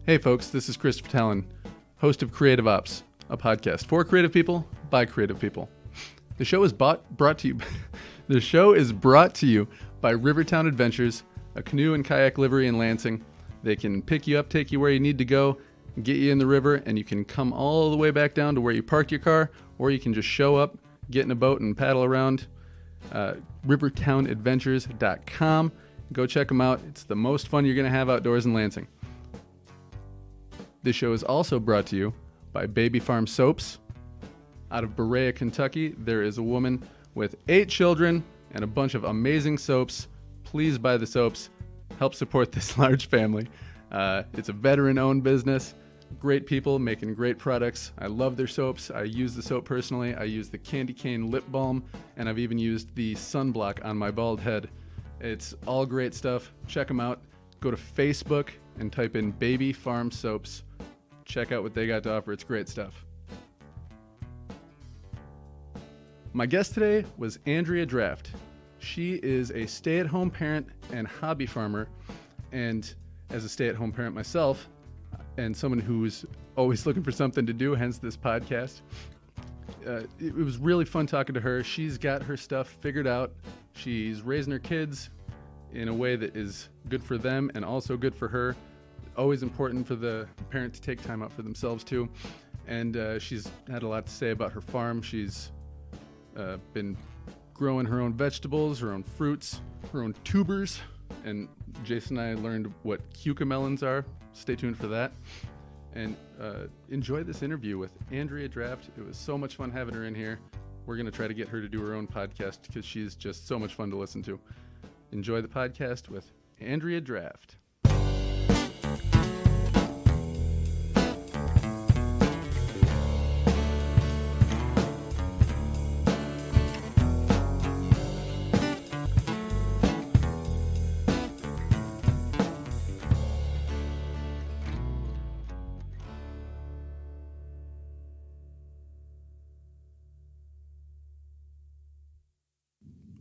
Hey folks, this is Christopher Talon, host of Creative Ops, a podcast for creative people by creative people. The show is brought to you. The show is brought to you by Rivertown Adventures, a canoe and kayak livery in Lansing. They can pick you up, take you where you need to go, get you in the river, and you can come all the way back down to where you parked your car, or you can just show up, get in a boat, and paddle around. rivertownadventures.com. Go check them out. It's the most fun you're going to have outdoors in Lansing. This show is also brought to you by Baby Farm Soaps. Out of Berea, Kentucky, there is a woman with 8 children and a bunch of amazing soaps. Please buy the soaps. Help support this large family. It's a veteran-owned business. Great people making great products. I love their soaps. I use the soap personally. I use the Candy Cane lip balm, and I've even used the sunblock on my bald head. It's all great stuff. Check them out. Go to Facebook and type in Baby Farm Soaps. Check out what they got to offer. It's great stuff. My guest today was Andrea Draft. She is a stay-at-home parent and hobby farmer. And as a stay-at-home parent myself, and someone who's always looking for something to do, hence this podcast, it was really fun talking to her. She's got her stuff figured out. She's raising her kids in a way that is good for them and also good for her. Always important for the parent to take time out for themselves too. And she's had a lot to say about her farm. She's been growing her own vegetables, her own fruits, her own tubers. And Jason and I learned what cucamelons are. Stay tuned for that. And enjoy this interview with Andrea Draft. It was so much fun having her in here. We're going to try to get her to do her own podcast because she's just so much fun to listen to. Enjoy the podcast with Andrea Draft.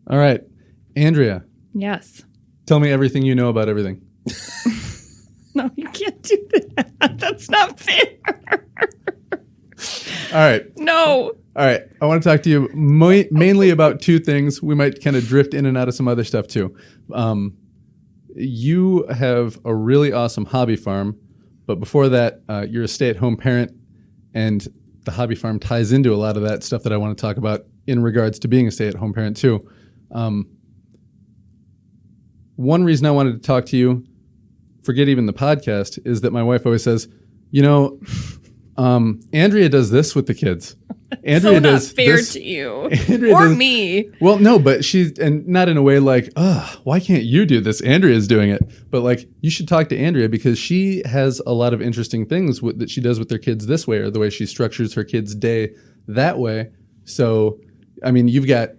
All right, Andrea. Yes. Tell me everything you know about everything. No, you can't do that. That's not fair. All right. No. All right. I want to talk to you mainly about 2 things. We might kind of drift in and out of some other stuff too. You have a really awesome hobby farm, but before that, you're a stay-at-home parent, and the hobby farm ties into a lot of that stuff that I want to talk about in regards to being a stay-at-home parent too. One reason I wanted to talk to you, forget even the podcast, is that my wife always says, Andrea does this with the kids. Andrea so does not fair this. To you Andrea or does, me. Well, no, but and not in a way like, why can't you do this? Andrea's doing it. But like, you should talk to Andrea because she has a lot of interesting things that she does with their kids this way, or the way she structures her kids' day that way. So, I mean, you've got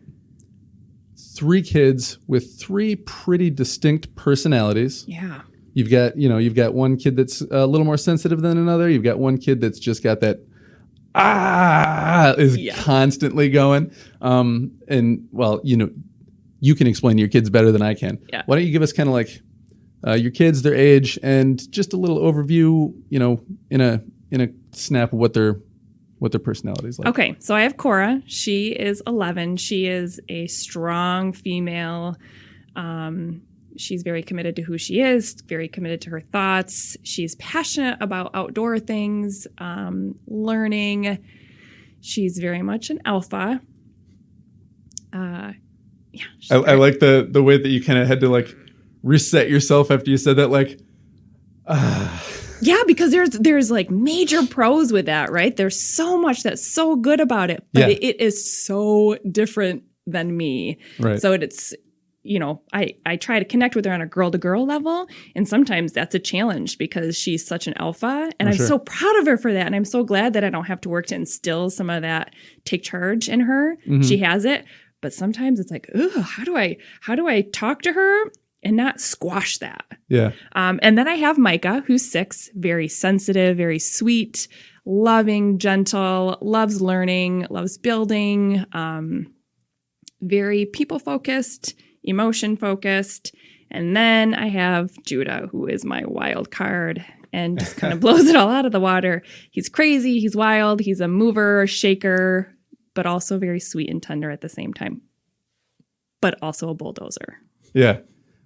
3 kids with 3 pretty distinct personalities. Yeah. You've got one kid that's a little more sensitive than another. You've got one kid that's just got that constantly going. And well, you can explain your kids better than I can. Yeah. Why don't you give us kind of like your kids, their age, and just a little overview, in a snap of what their personality is like. Okay, so I have Cora. She is 11. She is a strong female. She's very committed to who she is, very committed to her thoughts. She's passionate about outdoor things, learning. She's very much an alpha. I like the way that you kind of had to like reset yourself after you said that, like, Yeah, because there's like major pros with that, right? There's so much that's so good about it, but it is so different than me. Right. So it's, I try to connect with her on a girl-to-girl level, and sometimes that's a challenge because she's such an alpha, and I'm so proud of her for that, and I'm so glad that I don't have to work to instill some of that take charge in her. Mm-hmm. She has it, but sometimes it's like, ugh, how do I talk to her and not squash that? Yeah. And then I have Micah, who's 6, very sensitive, very sweet, loving, gentle, loves learning, loves building, very people-focused, emotion-focused. And then I have Judah, who is my wild card, and just kind of blows it all out of the water. He's crazy. He's wild. He's a mover, a shaker, but also very sweet and tender at the same time, but also a bulldozer. Yeah.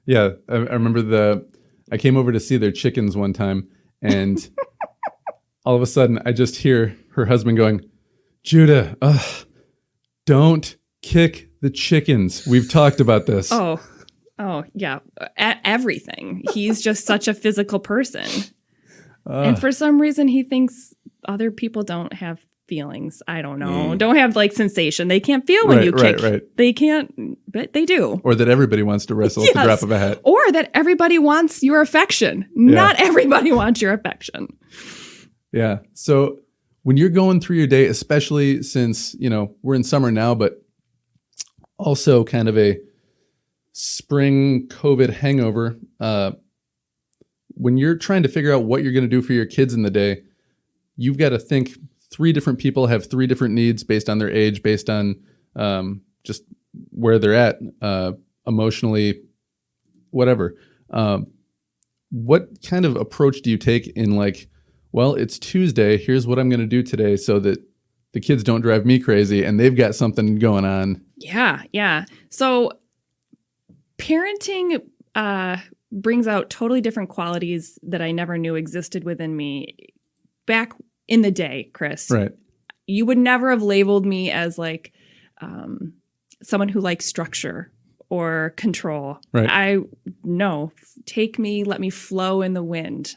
Yeah. I remember I came over to see their chickens one time, and all of a sudden I just hear her husband going, Judah, don't kick the chickens. We've talked about this. Oh, yeah. Everything. He's just such a physical person. And for some reason, he thinks other people don't have feelings. I don't know. Don't have like sensation. They can't feel when you kick. Right. They can't, but they do. Or that everybody wants to wrestle at the drop of a hat. Or that everybody wants your affection. Yeah. Not everybody wants your affection. Yeah. So when you're going through your day, especially since, we're in summer now, but also kind of a spring COVID hangover, when you're trying to figure out what you're going to do for your kids in the day, you've got to think 3 different people have 3 different needs based on their age, based on just where they're at emotionally, whatever. What kind of approach do you take in like, well, it's Tuesday, here's what I'm going to do today so that the kids don't drive me crazy and they've got something going on? Yeah. So parenting brings out totally different qualities that I never knew existed within me back in the day, Chris. Right. You would never have labeled me as like someone who likes structure or control. Right. Take me, let me flow in the wind.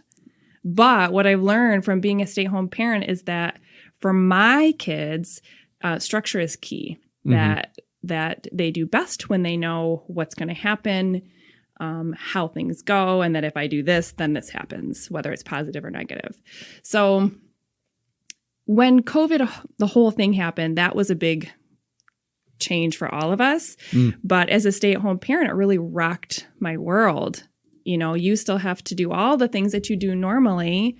But what I've learned from being a stay-at-home parent is that for my kids, structure is key. That they do best when they know what's going to happen, how things go, and that if I do this, then this happens, whether it's positive or negative. So when COVID, the whole thing happened, that was a big change for all of us. But as a stay-at-home parent, it really rocked my world. You still have to do all the things that you do normally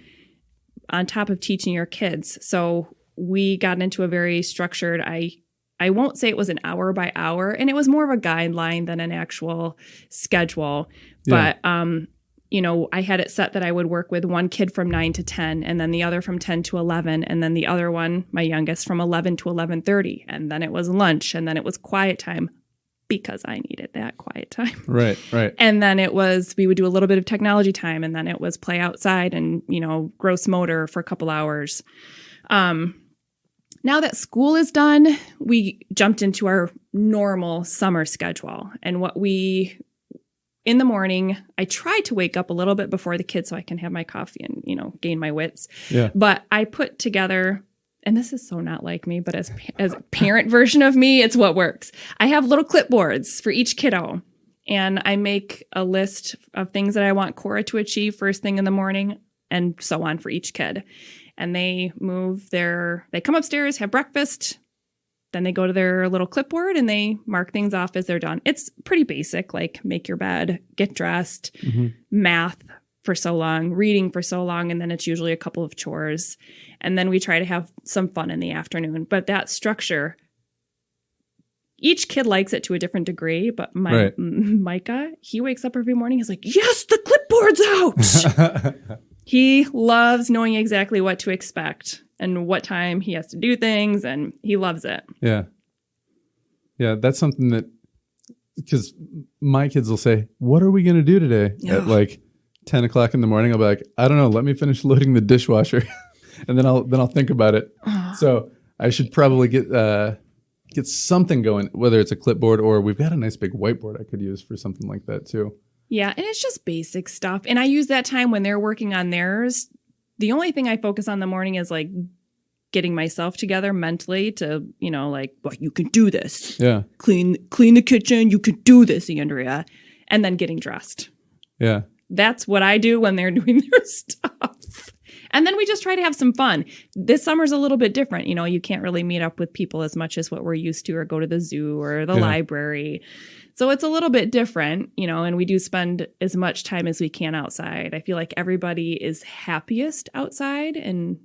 on top of teaching your kids. So we got into a very structured, I won't say it was an hour by hour, and it was more of a guideline than an actual schedule. But, I had it set that I would work with one kid from 9 to 10, and then the other from 10 to 11, and then the other one, my youngest, from 11 to 11:30. And then it was lunch, and then it was quiet time because I needed that quiet time. Right. And then we would do a little bit of technology time, and then it was play outside and, gross motor for a couple hours. Now that school is done, we jumped into our normal summer schedule. And in the morning, I try to wake up a little bit before the kids so I can have my coffee and, gain my wits. Yeah. But I put together, and this is so not like me, but as a parent version of me, it's what works. I have little clipboards for each kiddo. And I make a list of things that I want Cora to achieve first thing in the morning and so on for each kid. And they come upstairs, have breakfast, then they go to their little clipboard and they mark things off as they're done. It's pretty basic, like make your bed, get dressed, math for so long, reading for so long, and then it's usually a couple of chores. And then we try to have some fun in the afternoon. But that structure, each kid likes it to a different degree, but Micah, he wakes up every morning, he's like, yes, the clipboard's out! He loves knowing exactly what to expect and what time he has to do things, and he loves it. Yeah. Yeah, that's something that, because my kids will say, what are we going to do today? At like 10 o'clock in the morning, I'll be like, I don't know, let me finish loading the dishwasher. And then I'll think about it. So I should probably get something going, whether it's a clipboard or we've got a nice big whiteboard I could use for something like that too. Yeah, and it's just basic stuff. And I use that time when they're working on theirs. The only thing I focus on in the morning is like getting myself together mentally to, well, you can do this. Yeah. Clean the kitchen. You can do this, Andrea. And then getting dressed. Yeah. That's what I do when they're doing their stuff. And then we just try to have some fun. This summer's a little bit different. You can't really meet up with people as much as what we're used to or go to the zoo or the library. So it's a little bit different, and we do spend as much time as we can outside. I feel like everybody is happiest outside and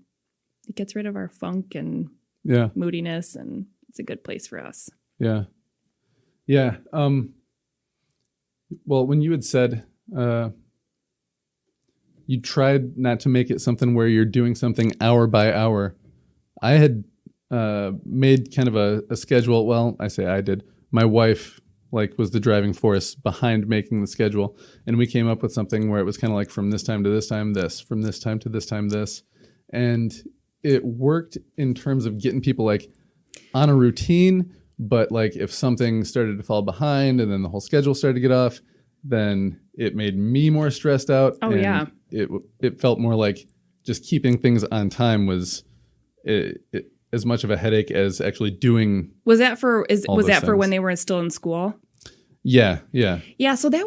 it gets rid of our funk and moodiness, and it's a good place for us. Yeah. Yeah. Well, when you had said, you tried not to make it something where you're doing something hour by hour. I had made kind of a schedule. Well, I say I did. My wife was the driving force behind making the schedule, and we came up with something where it was kind of like from this time to this time this, from this time to this time this, and it worked in terms of getting people on a routine. But if something started to fall behind and then the whole schedule started to get off, then it made me more stressed out. Oh, and yeah. It felt more like just keeping things on time was as much of a headache as actually doing. Was that for things. when they were still in school? Yeah. Yeah. So that,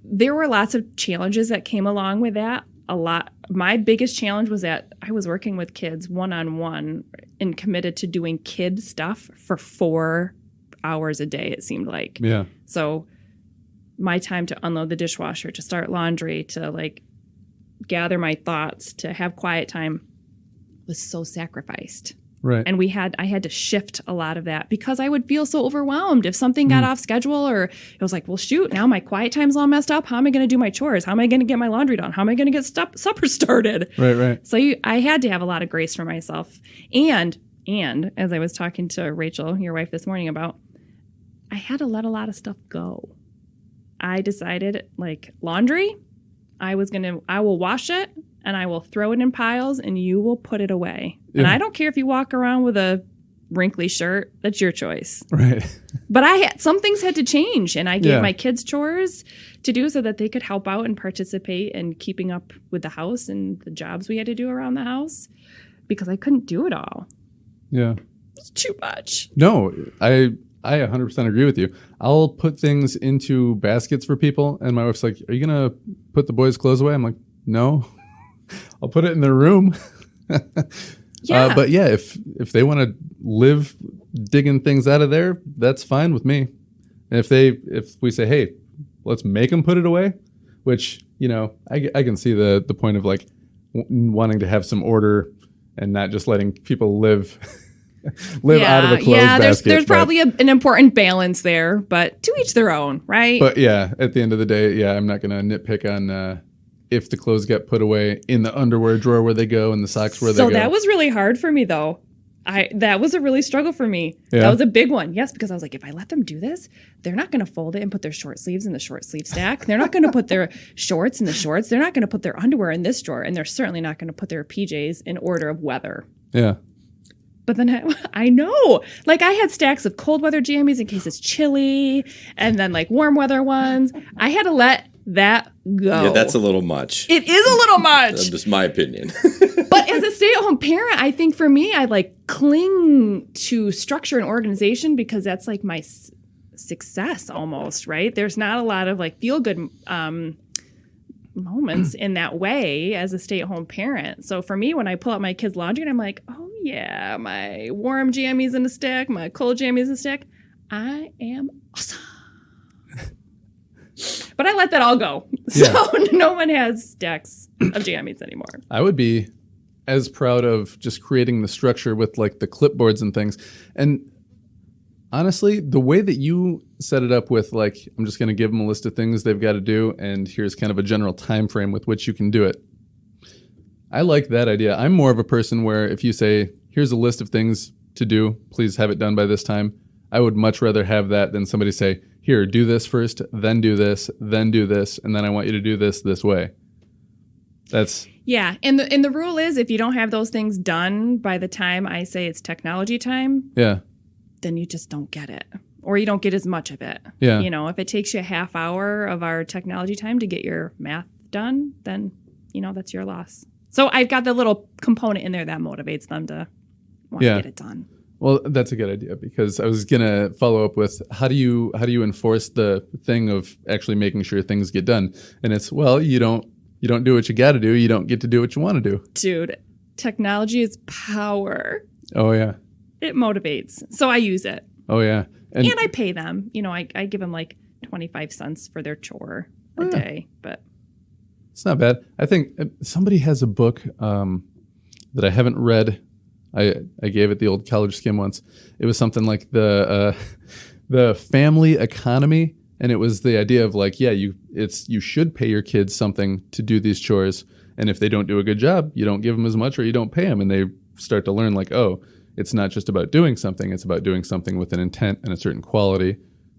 there were lots of challenges that came along with that. My biggest challenge was that I was working with kids one-on-one and committed to doing kid stuff for 4 hours a day, it seemed like. Yeah. So my time to unload the dishwasher, to start laundry, to gather my thoughts, to have quiet time was so sacrificed. Right. And I had to shift a lot of that because I would feel so overwhelmed if something got off schedule, or it was like, well, shoot, now my quiet time's all messed up. How am I going to do my chores? How am I going to get my laundry done? How am I going to get supper started? Right. So I had to have a lot of grace for myself. And as I was talking to Rachel, your wife, this morning about, I had to let a lot of stuff go. I decided laundry, I will wash it and I will throw it in piles and you will put it away. Yeah. And I don't care if you walk around with a wrinkly shirt, that's your choice. Right. But some things had to change, and I gave my kids chores to do so that they could help out and participate in keeping up with the house and the jobs we had to do around the house because I couldn't do it all. Yeah. It's too much. No, I 100% agree with you. I'll put things into baskets for people, and my wife's like, are you going to put the boys' clothes away? I'm like, no. I'll put it in their room. Yeah. But yeah, if they want to live digging things out of there, that's fine with me. And if we say, hey, let's make them put it away, which, I can see the point of wanting to have some order and not just letting people live out of a clothes basket. There's probably an important balance there, but to each their own, right? But yeah, at the end of the day, I'm not going to nitpick on if the clothes get put away in the underwear drawer where they go and the socks where they go. So that was really hard for me, though. That was a really struggle for me. Yeah. That was a big one. Yes, because I was like, if I let them do this, they're not going to fold it and put their short sleeves in the short sleeve stack. They're not going to put their shorts in the shorts. They're not going to put their underwear in this drawer. And they're certainly not going to put their PJs in order of weather. Yeah. But then I know, I had stacks of cold weather jammies in case it's chilly, and then warm weather ones. I had to let that go. Yeah, that's a little much. It is a little much. That's just my opinion. But as a stay-at-home parent, I think for me, I cling to structure and organization because that's my success almost, right? There's not a lot of feel-good moments in that way as a stay-at-home parent. So for me, when I pull out my kids' laundry and I'm like, oh yeah, my warm jammies in a stack, my cold jammies in a stack, I am awesome. But I let that all go. So no one has stacks of jammies anymore. I would be as proud of just creating the structure with the clipboards and things. And honestly, the way that you set it up with I'm just going to give them a list of things they've got to do, and here's kind of a general time frame with which you can do it. I like that idea. I'm more of a person where if you say, here's a list of things to do, please have it done by this time, I would much rather have that than somebody say, here, do this first, then do this, and then I want you to do this way. That's... Yeah, and the rule is if you don't have those things done by the time I say it's technology time, then you just don't get it. Or you don't get as much of it. Yeah. If it takes you a half hour of our technology time to get your math done, then, that's your loss. So I've got the little component in there that motivates them to want to get it done. Well, that's a good idea because I was going to follow up with how do you enforce the thing of actually making sure things get done? And it's, you don't do what you got to do. You don't get to do what you want to do. Dude, technology is power. Oh, yeah. It motivates. So I use it. Oh, yeah. And I pay them. I give them 25 cents for their chore a day. But it's not bad. I think somebody has a book that I haven't read. I gave it the old college skim once. It was something like the family economy, And it was the idea of like, yeah, you should pay your kids something to do these chores. And if they don't do a good job, you don't give them as much or you don't pay them. And they start to learn like, oh, it's not just about doing something. It's about doing something with an intent and a certain quality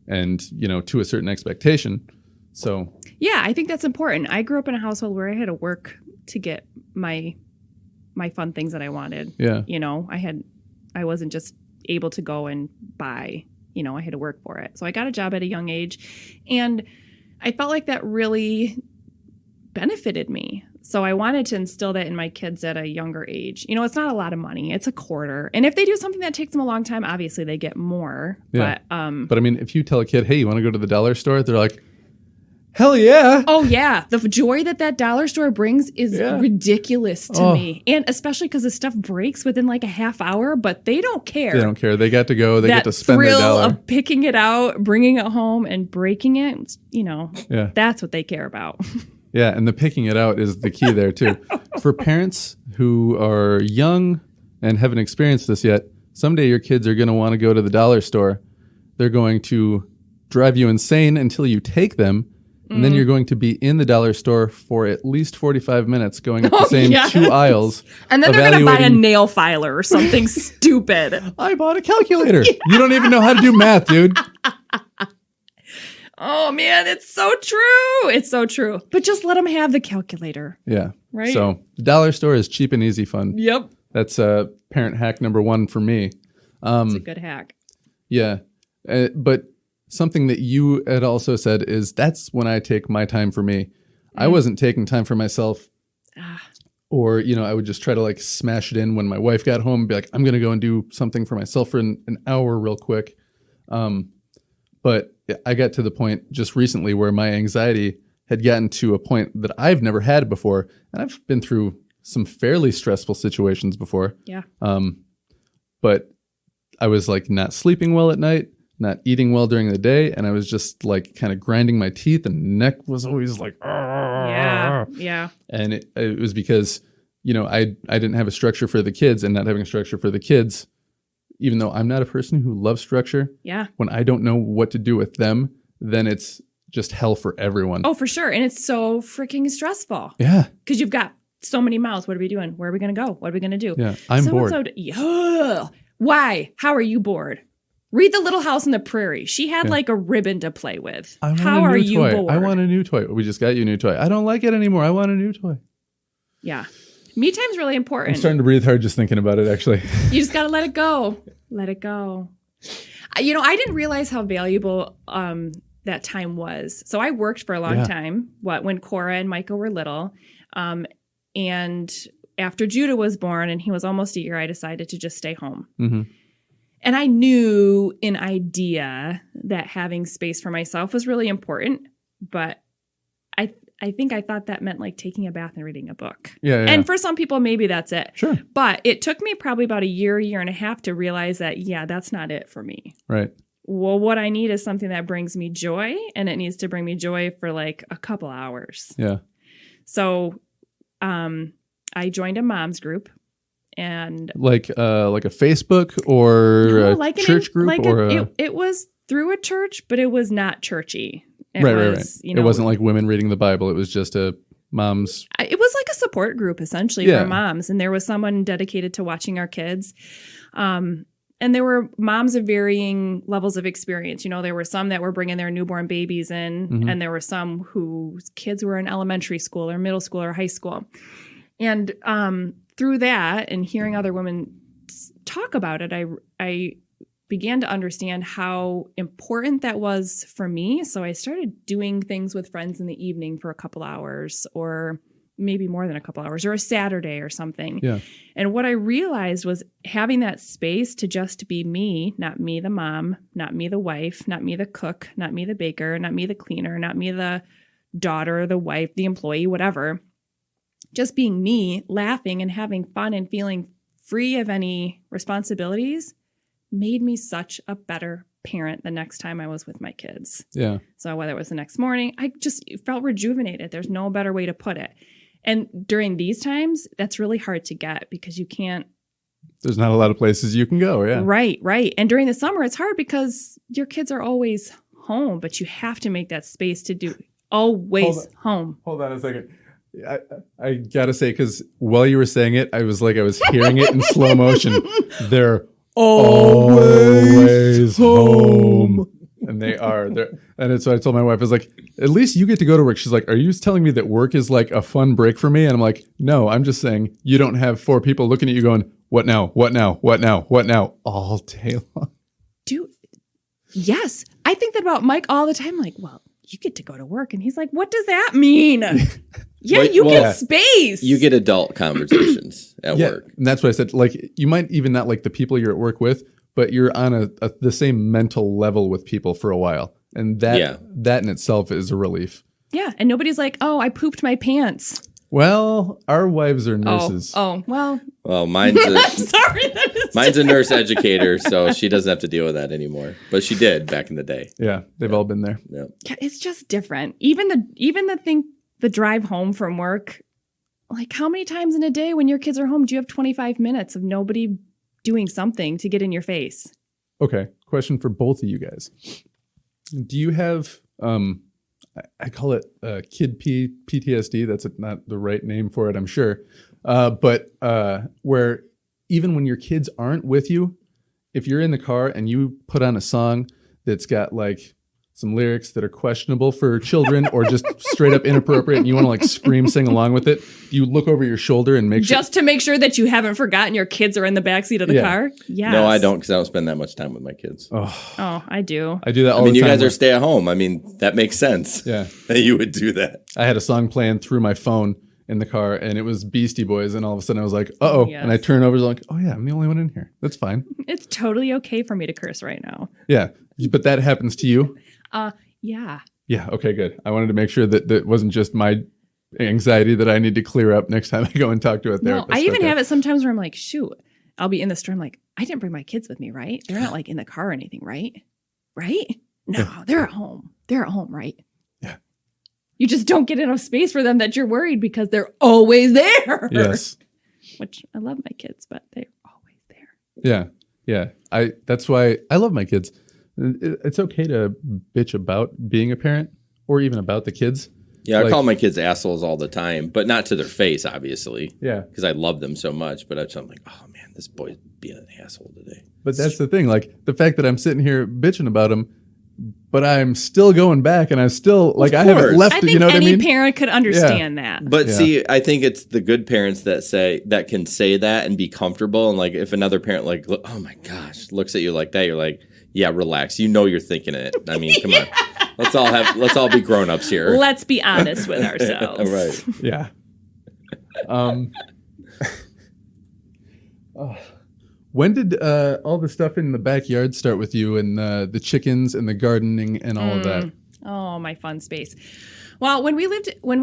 and, you know, to a certain expectation. So, yeah, I think that's important. I grew up in a household where I had to work to get my fun things that I wanted. Yeah. You know, I wasn't just able to go and buy, you know, I had to work for it. So I got a job at a young age and I felt like that really benefited me. So I wanted to instill that in my kids at a younger age. You know, it's not a lot of money. It's $0.25. And if they do something that takes them a long time, obviously they get more. Yeah. But I mean, if you tell a kid, hey, you want to go to the dollar store? They're like, hell yeah. Oh, yeah. The joy that dollar store brings is ridiculous to me. And especially because the stuff breaks within like a half hour, but they don't care. They don't care. They got to go. They get to spend their dollar. That thrill of picking it out, bringing it home, and breaking it, you know, that's what they care about. Yeah, and the picking it out is the key there, too. For parents who are young and haven't experienced this yet, someday your kids are going to want to go to the dollar store. They're going to drive you insane until you take them, and then you're going to be in the dollar store for at least 45 minutes going up the same 2 aisles. And then they're going to buy a nail filer or something stupid. I bought a calculator. Yeah. You don't even know how to do math, dude. Oh, man, it's so true. It's so true. But just let them have the calculator. Yeah. Right? So the dollar store is cheap and easy fun. Yep. That's parent hack number 1 for me. It's a good hack. Yeah. But something that you had also said is that's when I take my time for me. I wasn't taking time for myself. Or, you know, I would just try to like smash it in when my wife got home and be like, I'm going to go and do something for myself for an hour real quick. But I got to the point just recently where my anxiety had gotten to a point that I've never had before. And I've been through some fairly stressful situations before. Yeah. But I was like not sleeping well at night, not eating well during the day. And I was just like kind of grinding my teeth and neck was always like, yeah. And it was because, you know, I didn't have a structure for the kids, and not having a structure for the kids, even though I'm not a person who loves structure. Yeah. When I don't know what to do with them, then it's just hell for everyone. Oh, for sure. And it's so freaking stressful. Yeah. Because you've got so many mouths. What are we doing? Where are we going to go? What are we going to do? Yeah. I'm bored. Why? How are you bored? Read The Little House on the Prairie. She had like a ribbon to play with. How are you bored? I want a new toy. We just got you a new toy. I don't like it anymore. I want a new toy. Yeah. Me time's really important. I'm starting to breathe hard just thinking about it, actually. You just got to let it go. Let it go. You know, I didn't realize how valuable that time was. So I worked for a long time, when Cora and Micah were little. And after Judah was born and he was almost a year, I decided to just stay home. Mm-hmm. And I knew in idea that having space for myself was really important, but I think I thought that meant like taking a bath and reading a book. Yeah. And for some people, maybe that's it. Sure. But it took me probably about a year and a half to realize that, that's not it for me. Right. Well, what I need is something that brings me joy, and it needs to bring me joy for like a couple hours. Yeah. So I joined a mom's group. And like a Facebook or a church group, it was through a church, but it was not churchy. Right. You know, it wasn't like women reading the Bible. It was just a mom's. It was like a support group essentially for moms, and there was someone dedicated to watching our kids. And there were moms of varying levels of experience. You know, there were some that were bringing their newborn babies in, and there were some whose kids were in elementary school or middle school or high school, and through that and hearing other women talk about it, I began to understand how important that was for me. So I started doing things with friends in the evening for a couple hours, or maybe more than a couple hours, or a Saturday or something. Yeah. And what I realized was having that space to just be me, not me the mom, not me the wife, not me the cook, not me the baker, not me the cleaner, not me the daughter, the wife, the employee, whatever. Just being me, laughing and having fun and feeling free of any responsibilities made me such a better parent the next time I was with my kids. Yeah. So whether it was the next morning, I just felt rejuvenated. There's no better way to put it. And during these times, that's really hard to get because you can't. There's not a lot of places you can go. Yeah. Right. And during the summer, it's hard because your kids are always home, but you have to make that space to do always home. Hold on a second. I gotta say, because while you were saying it, I was hearing it in slow motion. They're always home. And they are there. And it's what I told my wife. I was like, at least you get to go to work. She's like, are you telling me that work is like a fun break for me? And I'm like, no, I'm just saying you don't have 4 people looking at you going, what now? What now? What now? What now? All day long. Dude, yes. I think that about Mike all the time. Like, well, you get to go to work. And he's like, what does that mean? Yeah, you get space. You get adult conversations at work. And that's what I said. Like, you might even not like the people you're at work with, but you're on the same mental level with people for a while. And that in itself is a relief. Yeah. And nobody's like, oh, I pooped my pants. Well, our wives are nurses. Well, mine's a, I'm sorry. mine's a nurse educator, so she doesn't have to deal with that anymore. But she did back in the day. Yeah, they've all been there. Yeah. It's just different. Even the drive home from work, like how many times in a day when your kids are home do you have 25 minutes of nobody doing something to get in your face? Okay, question for both of you guys. Do you have, I call it kid PTSD. That's not the right name for it, I'm sure. But where even when your kids aren't with you, if you're in the car and you put on a song that's got like some lyrics that are questionable for children or just straight up inappropriate and you want to like scream, sing along with it, you look over your shoulder and make sure. Just to make sure that you haven't forgotten your kids are in the backseat of the car? Yes. No, I don't, because I don't spend that much time with my kids. Oh, I do. I do that all the time. You guys are stay at home. I mean, that makes sense. Yeah. That you would do that. I had a song playing through my phone in the car and it was Beastie Boys and all of a sudden I was like, uh-oh. Yes. And I turn over like, oh yeah, I'm the only one in here. That's fine. It's totally okay for me to curse right now. Yeah. But that happens to you? Yeah. Yeah. Okay, good. I wanted to make sure that that wasn't just my anxiety that I need to clear up next time I go and talk to a therapist. No, I even have it sometimes where I'm like, shoot, I'll be in the store. I'm like, I didn't bring my kids with me, right? They're not like in the car or anything, right? Right? No, they're at home. They're at home, right? Yeah. You just don't get enough space for them that you're worried because they're always there. Yes. Which I love my kids, but they're always there. Yeah. Yeah. That's why I love my kids. It's okay to bitch about being a parent or even about the kids. Yeah, I call my kids assholes all the time, but not to their face, obviously. Yeah. Because I love them so much. But I'm like, oh, man, this boy's being an asshole today. But that's the thing. Like, the fact that I'm sitting here bitching about him, but I'm still going back and I still, like, I haven't left, I think you know what I mean? Any parent could understand that. But see, I think it's the good parents that can say that and be comfortable. And, like, if another parent, like, oh, my gosh, looks at you like that, you're like, yeah, relax. You know you're thinking it. I mean, come on. Let's all be grown-ups here. Let's be honest with ourselves. Right. Yeah. When did all the stuff in the backyard start with you and the chickens and the gardening and all of that? Oh, my fun space. Well, when we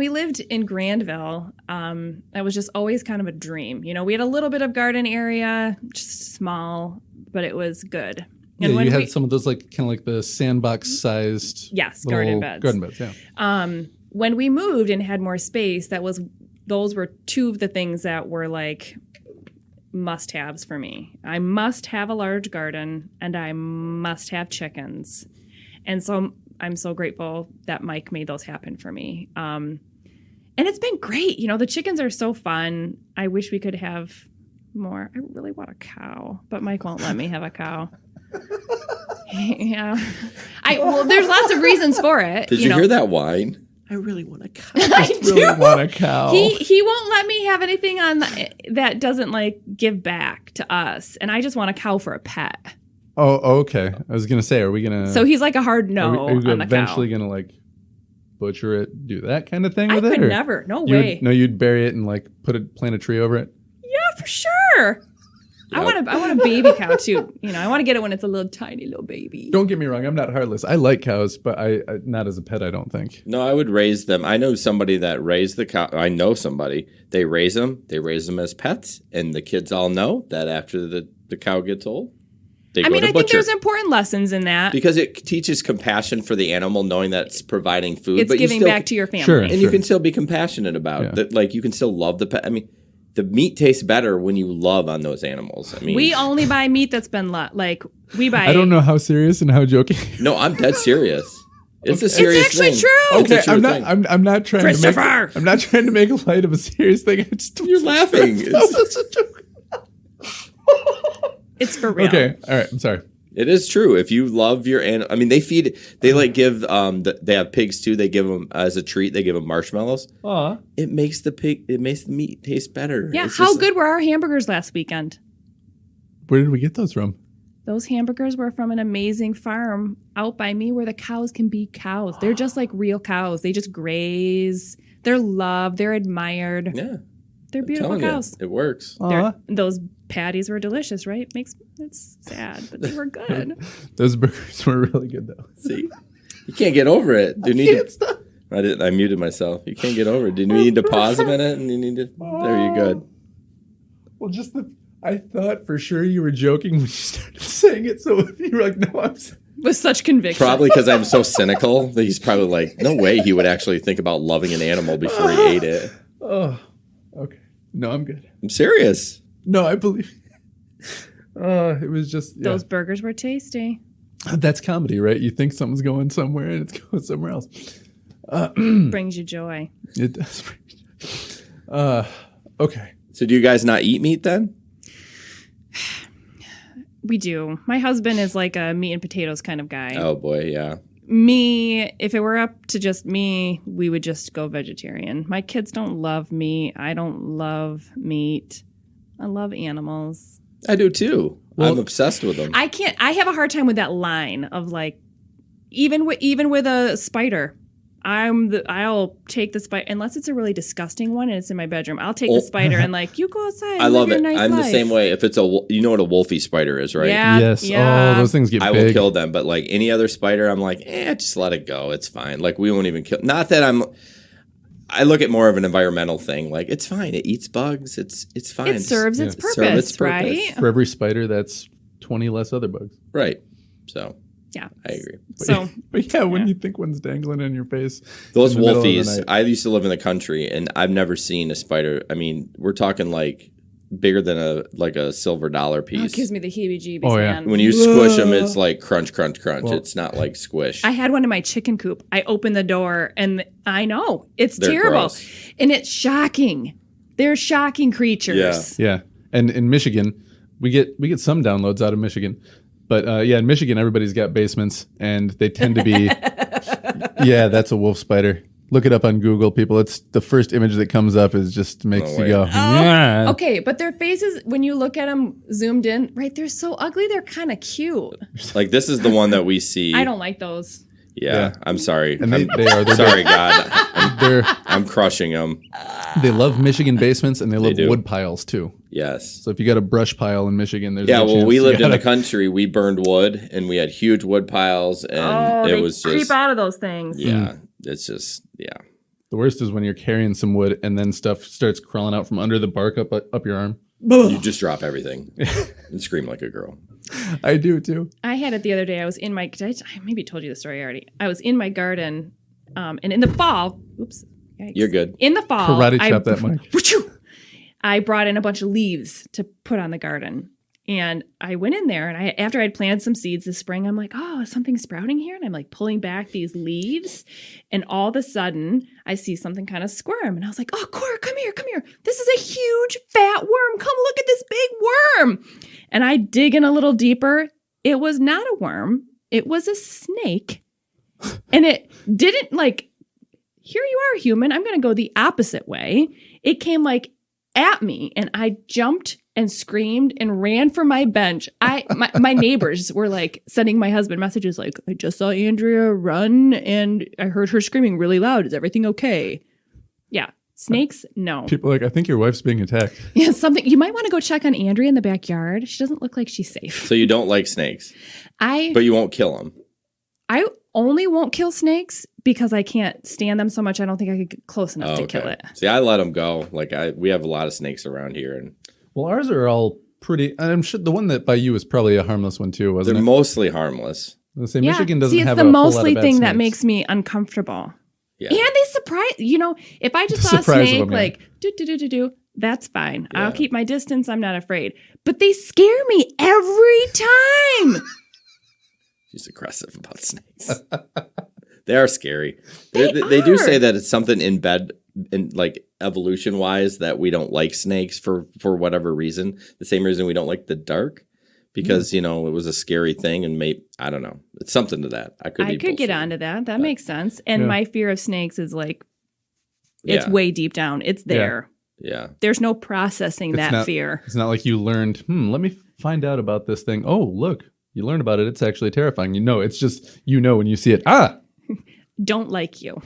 lived in Grandville, that was just always kind of a dream. You know, we had a little bit of garden area, just small, but it was good. And you had some of those like kind of like the sandbox sized garden beds. Garden beds, yeah. When we moved and had more space, those were two of the things that were like must-haves for me. I must have a large garden and I must have chickens. And so I'm so grateful that Mike made those happen for me. And it's been great. You know, the chickens are so fun. I wish we could have more. I really want a cow, but Mike won't let me have a cow. Yeah. There's lots of reasons for it. Did you hear that whine? I really want a cow. I really want a cow. He won't let me have anything on that doesn't like give back to us. And I just want a cow for a pet. Oh, okay. I was going to say, are we going to... So he's like a hard no are you on the cow. Eventually going to like butcher it, do that kind of thing with it? I could never. No way. You'd bury it and like plant a tree over it? Yeah, for sure. Yep. I want a baby cow too. You know, I want to get it when it's a little tiny little baby. Don't get me wrong, I'm not heartless. I like cows, but I not as a pet, I don't think. No, I would raise them. I know somebody that raised the cow. I know somebody. They raise them as pets, and the kids all know that after the cow gets old, they go to butcher. I think there's important lessons in that. Because it teaches compassion for the animal, knowing that it's providing food. It's giving back to your family. Sure, and you can still be compassionate about that. Like, you can still love the pet. I mean, the meat tastes better when you love on those animals. I mean, we only buy meat that's been we buy. I don't know how serious and how joking. No, I'm dead serious. It's a serious actually thing. true. Okay, It's a true thing. I'm not trying Christopher! I'm not trying to make light of a serious thing. You're laughing. That's a joke. It's for real. Okay, all right. I'm sorry. It is true. If you love your animal, I mean, they like give, they have pigs too. They give them as a treat. They give them marshmallows. It makes the meat taste better. Yeah. It's How just good were our hamburgers last weekend? Where did we get those from? Those hamburgers were from an amazing farm out by me where the cows can be cows. They're just like real cows. They just graze. They're loved. They're admired. Yeah. They're beautiful Telling you, cows. it works. Those patties were delicious, right? It's sad, but they were good. Those burgers were really good, though. See, you can't get over it. I muted myself. You can't get over it. Did you need to pause a minute? And you need to. There you go. Well, I thought for sure you were joking when you started saying it. So you were like, "No, I'm." With such conviction. Probably because I'm so cynical that he's probably like, no way he would actually think about loving an animal before he ate it. Oh, okay. No, I'm good. I'm serious. No, I believe. It was just Those burgers were tasty. That's comedy, right? You think something's going somewhere and it's going somewhere else. Brings you joy. It does. Okay. So do you guys not eat meat then? We do. My husband is like a meat and potatoes kind of guy. Oh boy, yeah. Me, if it were up to just me, we would just go vegetarian. My kids don't love meat. I don't love meat. I love animals. I do too. Well, I'm obsessed with them. I have a hard time with that line of like, even with a spider. I'll take the spider unless it's a really disgusting one and it's in my bedroom. I'll take the spider and like, you go outside. I love live it. your nice I'm life. the same way. If it's you know what a wolfie spider is, right? Yeah. Yes. Yeah. Oh, those things get I big. will kill them, but like any other spider, I'm like, just let it go. It's fine. Like we won't even kill. Not that I look at more of an environmental thing. Like it's fine. It eats bugs. It's fine. It serves its Serve purpose, its purpose. right? For every spider, that's 20 less other bugs. Right. So Yeah. I agree. So But yeah, when you think one's dangling in your face. Those in the middle of the wolfies, night. I used to live in the country and I've never seen a spider. I mean, we're talking like bigger than a silver dollar it piece. gives me the heebie-jeebies, Oh, yeah. man. When you squish them, it's like crunch, crunch, crunch. Well, it's not like squish. I had one in my chicken coop. I opened the door and I know it's They're terrible. gross. And it's shocking. They're shocking creatures. Yeah. And in Michigan, we get some downloads out of Michigan. But in Michigan, everybody's got basements, and they tend to be, that's a wolf spider. Look it up on Google, people. It's the first image that comes up is just makes you go, yeah. Okay, but their faces, when you look at them zoomed in, right, they're so ugly, they're kind of cute. Like this is the one that we see. I don't like those. Yeah, I'm sorry. And they are. They're Sorry, God. They're, I'm crushing them. they love Michigan basements, and they love do. wood piles, too. Yes. So if you got a brush pile in Michigan, there's Yeah, no well, chance we you lived in gotta- the country. We burned wood, and we had huge wood piles, and it was creep just out of those things. yeah. It's just The worst is when you're carrying some wood, and then stuff starts crawling out from under the bark up your arm. You just drop everything and scream like a girl. I do, too. I had it the other day. I was in my, I maybe told you the story already. I was in my garden, and in the fall, oops. Yikes. You're good. In the fall, Karate chop that mic. I brought in a bunch of leaves to put on the garden. And I went in there, and after I'd planted some seeds this spring, I'm like, oh, is something sprouting here? And I'm like pulling back these leaves. And all of a sudden, I see something kind of squirm. And I was like, oh, Cora, come here. This is a huge fat worm. Come look at this big worm. And I dig in a little deeper. It was not a worm. It was a snake. And it didn't like, here you are, human. I'm going to go the opposite way. It came like at me, and I jumped and screamed and ran for my bench. My neighbors were like sending my husband messages like, I just saw Andrea run and I heard her screaming really loud. Is everything okay? Yeah. Snakes? No. People are like, I think your wife's being attacked. Yeah, something. You might want to go check on Andrea in the backyard. She doesn't look like she's safe. So you don't like snakes, but you won't kill them. I only won't kill snakes because I can't stand them so much. I don't think I could get close enough to kill it. See, I let them go. Like we have a lot of snakes around here, and Well, ours are all pretty. And I'm sure the one that by you is probably a harmless one too, wasn't they're it? mostly harmless. Let's say Michigan doesn't See, it's have the a whole lot mostly of bad thing that snakes. makes me uncomfortable. Yeah. And they surprise, if I just saw a Surprise snake, them, yeah. like, do, that's fine. Yeah. I'll keep my distance. I'm not afraid. But they scare me every time. She's aggressive about snakes. They are scary. They do say that it's something in bed, in like evolution wise, that we don't like snakes for whatever reason. The same reason we don't like the dark, because it was a scary thing, and I don't know. It's something to that. I could get onto that. That makes sense. And my fear of snakes is like it's way deep down. It's there. Yeah. There's no processing fear. It's not like you learned. Let me find out about this thing. Oh, look, you learn about it. It's actually terrifying. It's just when you see it. Don't like you.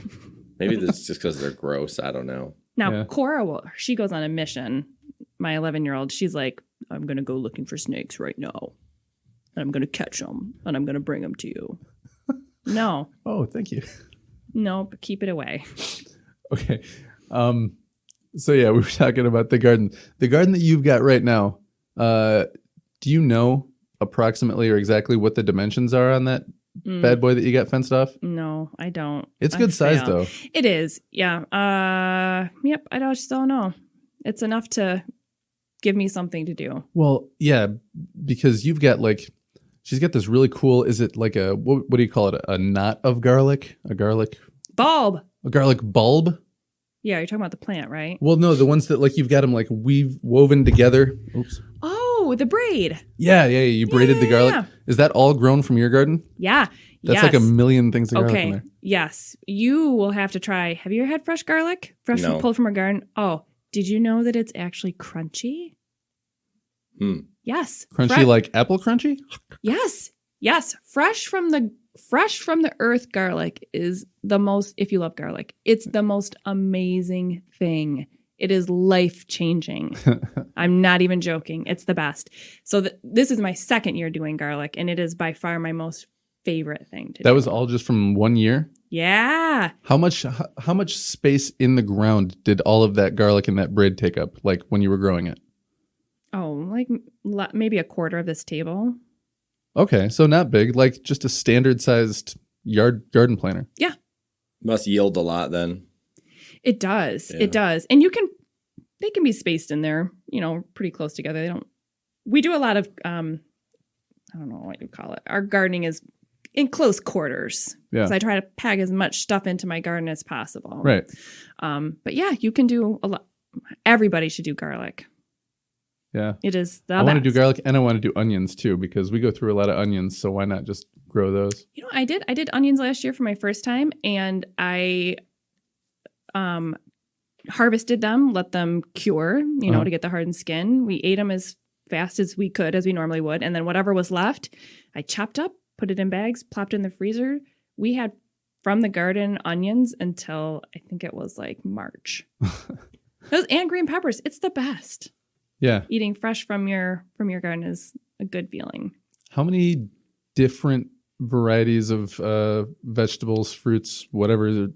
Maybe this is just because they're gross. I don't know. Now, Cora, she goes on a mission. My 11-year-old, she's like, I'm going to go looking for snakes right now. And I'm going to catch them. And I'm going to bring them to you. No. Oh, thank you. No, but keep it away. Okay. So, we were talking about the garden. The garden that you've got right now, do you know approximately or exactly what the dimensions are on that bad boy that you got fenced off? No, I don't. It's good size, though. It is. Yeah. Yep. I just don't know. It's enough to give me something to do. Well, yeah, because you've got she's got this really cool, is it like what do you call it? A knot of garlic? A garlic bulb? A garlic bulb? Yeah. You're talking about the plant, right? Well, no, the ones that you've got them woven together. Oops. Oh, the braid. Yeah. You braided the garlic. Yeah. Is that all grown from your garden? Yeah. That's like a million things of garlic in there. Yes. You will have to try. Have you ever had fresh garlic? No. Pulled from our garden? Oh, did you know that it's actually crunchy? Yes. Crunchy like apple crunchy? Yes. Fresh from the earth garlic is the most, if you love garlic, it's the most amazing thing. It is life-changing. I'm not even joking. It's the best. So this is my second year doing garlic, and it is by far my most favorite thing to do. That was all just from 1 year? Yeah. How much space in the ground did all of that garlic and that braid take up, when you were growing it? Oh, maybe a quarter of this table. Okay, so not big, just a standard-sized garden planter. Yeah. Must yield a lot then. It does. Yeah. It does. And they can be spaced in there, pretty close together. We do a lot of, I don't know what you call it. Our gardening is in close quarters. Yeah. So I try to pack as much stuff into my garden as possible. Right. But yeah, you can do a lot. Everybody should do garlic. Yeah. It is the I best. want to do garlic and I want to do onions too, because we go through a lot of onions. So why not just grow those? I did onions last year for my first time, and I harvested them, let them cure, to get the hardened skin. We ate them as fast as we could, as we normally would. And then whatever was left, I chopped up, put it in bags, plopped it in the freezer. We had from the garden onions until I think it was March. Those and green peppers. It's the best. Yeah. Eating fresh from your garden is a good feeling. How many different varieties of vegetables, fruits, whatever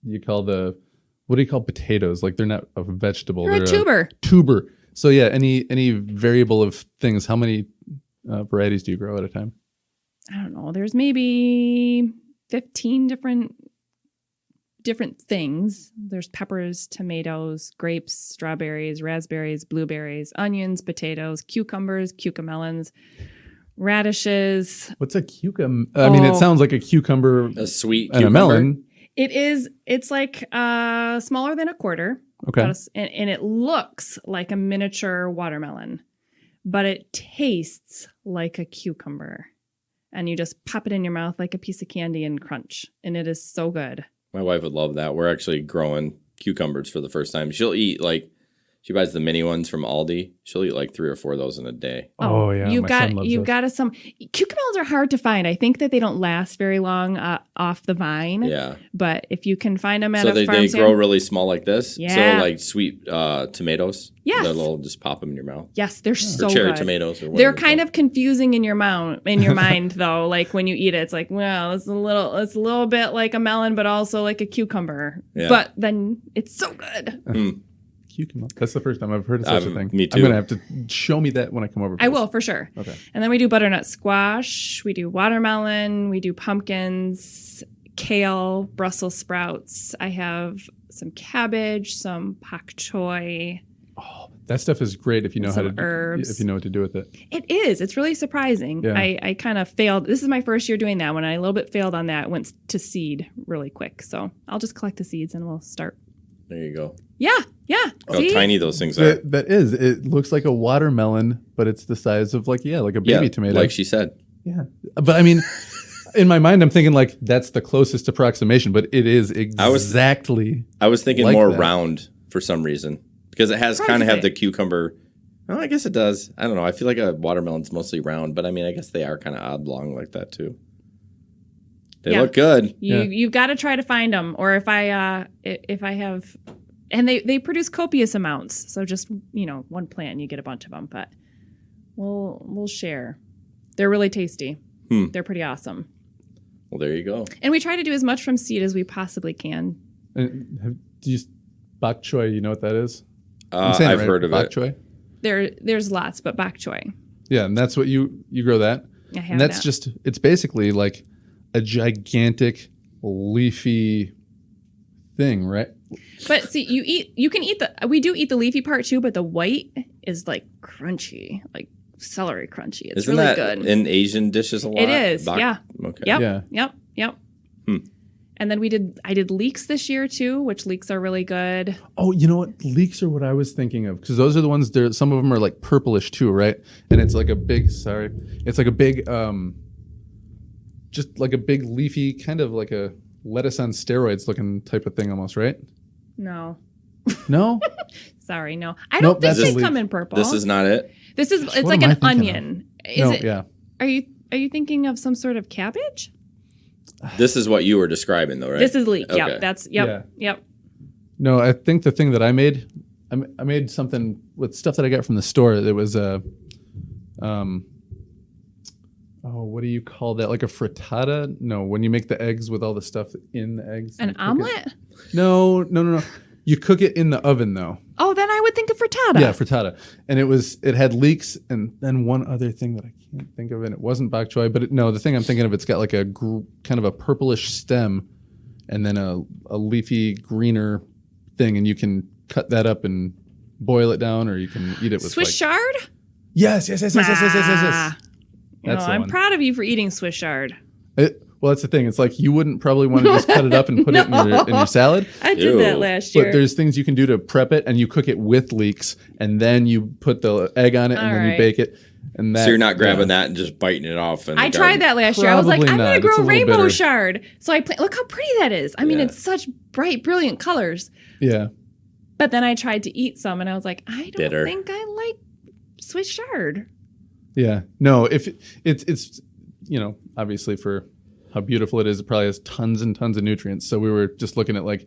you call what do you call potatoes? They're not a vegetable. They're a tuber. Tuber. So yeah, any variable of things, how many varieties do you grow at a time? I don't know. There's maybe 15 different things. There's peppers, tomatoes, grapes, strawberries, raspberries, blueberries, onions, potatoes, cucumbers, cucamelons, radishes. What's a cucumber? I mean, it sounds like a cucumber, a sweet and cucumber. A melon. It is. It's smaller than a quarter. Okay. And it looks like a miniature watermelon, but it tastes like a cucumber. And you just pop it in your mouth like a piece of candy and crunch. And it is so good. My wife would love that. We're actually growing cucumbers for the first time. She'll eat she buys the mini ones from Aldi. She'll eat 3 or 4 of those in a day. Oh yeah, you've got some cucumbers are hard to find. I think that they don't last very long off the vine. Yeah, but if you can find them at so a farm they stand, grow really small like this. Yeah. So sweet tomatoes. Yes. They'll just pop them in your mouth. Yes, they're so or cherry good. Tomatoes. Or they're kind of confusing in your mind though. When you eat it, it's it's a little bit like a melon, but also like a cucumber. Yeah. But then it's so good. Cucumber. That's the first time I've heard of such a thing. Me too. I'm going to have to show me that when I come over. I will, for sure. Okay. And then we do butternut squash. We do watermelon. We do pumpkins, kale, Brussels sprouts. I have some cabbage, some pak choi. Oh, That stuff is great if you know how to herbs. if you know what to do with it. It is. It's really surprising. Yeah. I kind of failed. This is my first year doing that. When I a little bit failed on that, went to seed really quick. So I'll just collect the seeds and we'll start. There you go. Yeah. How See? tiny those things are. That is. It looks like a watermelon, but it's the size of like a baby tomato. Like she said. Yeah. But I mean, in my mind, I'm thinking like that's the closest approximation, but it is exactly. I was thinking like more that. round for some reason because it has Hard kind to of have say. the cucumber. Oh, I guess it does. I don't know. I feel like a watermelon's mostly round, but I mean, I guess they are kind of oblong like that too. They look good. You've got to try to find them, or if I have, and they produce copious amounts. So just one plant and you get a bunch of them. But we'll share. They're really tasty. They're pretty awesome. Well, there you go. And we try to do as much from seed as we possibly can. Do you bok choy? You know what that is? I've heard of bok it. choy. There's lots, but bok choy. Yeah, and that's what you grow that. I have And that's that. it's basically like a gigantic leafy thing, right? But see, we do eat the leafy part too, but the white is like crunchy, like celery crunchy. It's Isn't really that good. in Asian dishes a lot? It is, yeah. Okay. Yep. Yeah. Yep. And then I did leeks this year too, which leeks are really good. Oh, you know what? Leeks are what I was thinking of because those are the ones. Some of them are like purplish too, right? And it's like a big. It's like a big, just like a big leafy, kind of like a lettuce on steroids looking type of thing, almost, right? No. No. Sorry, no. I Nope, don't think that's a they leek. come in purple. This is not it. It's What like am I an thinking onion. No, Is it? yeah. Are you thinking of some sort of cabbage? This is what you were describing, though, right? This is leek. Okay. Yep. That's yep. No, I think the thing that I made something with stuff that I got from the store. There was what do you call that? Like a frittata? No, when you make the eggs with all the stuff in the eggs. An and cook omelet? it. No. You cook it in the oven though. Oh, then I would think of frittata. Yeah, frittata. And it had leeks and then one other thing that I can't think of, and it wasn't bok choy, but the thing I'm thinking of, it's got like a kind of a purplish stem and then a leafy greener thing, and you can cut that up and boil it down, or you can eat it with Swiss chard? Yes. Ah. That's the I'm one. proud of you for eating Swiss chard. Well, that's the thing. It's like you wouldn't probably want to just cut it up and put it in your salad. I did that Ew. last year. But there's things you can do to prep it, and you cook it with leeks, and then you put the egg on it, and All then you right. bake it. And that, So you're not grabbing that and just biting it off. I tried that last year. I was like, Probably I'm not. going to It's a grow little rainbow bitter. shard. So look how pretty that is. I mean, Yeah. it's such bright, brilliant colors. Yeah. But then I tried to eat some, and I was like, I don't Bitter. think I like Swiss chard. Yeah. No, if it's obviously for how beautiful it is, it probably has tons and tons of nutrients. So we were just looking at like,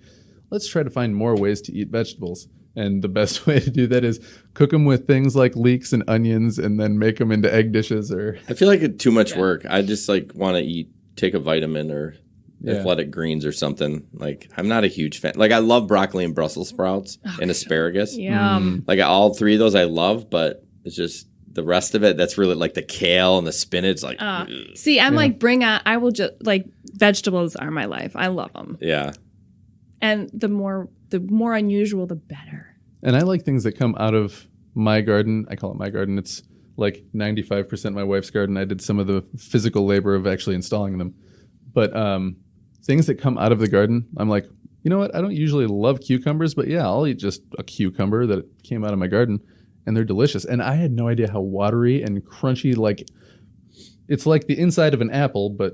let's try to find more ways to eat vegetables. And the best way to do that is cook them with things like leeks and onions and then make them into egg dishes or I feel like it's too much work. I just want to take a vitamin or athletic greens or something. Like, I'm not a huge fan. Like, I love broccoli and Brussels sprouts and asparagus. Yum. Like, all three of those I love, but it's just the rest of it that's really like the kale and the spinach. Like, See, I'm like, I will just, like, vegetables are my life. I love them. yeah. And the more unusual, the better. And I like things that come out of my garden. I call it my garden. It's like 95% my wife's garden. I did some of the physical labor of actually installing them. But things that come out of the garden, I'm like, you know what? I don't usually love cucumbers, but yeah, I'll eat just a cucumber that came out of my garden. And they're delicious. And I had no idea how watery and crunchy, like, it's like the inside of an apple, but,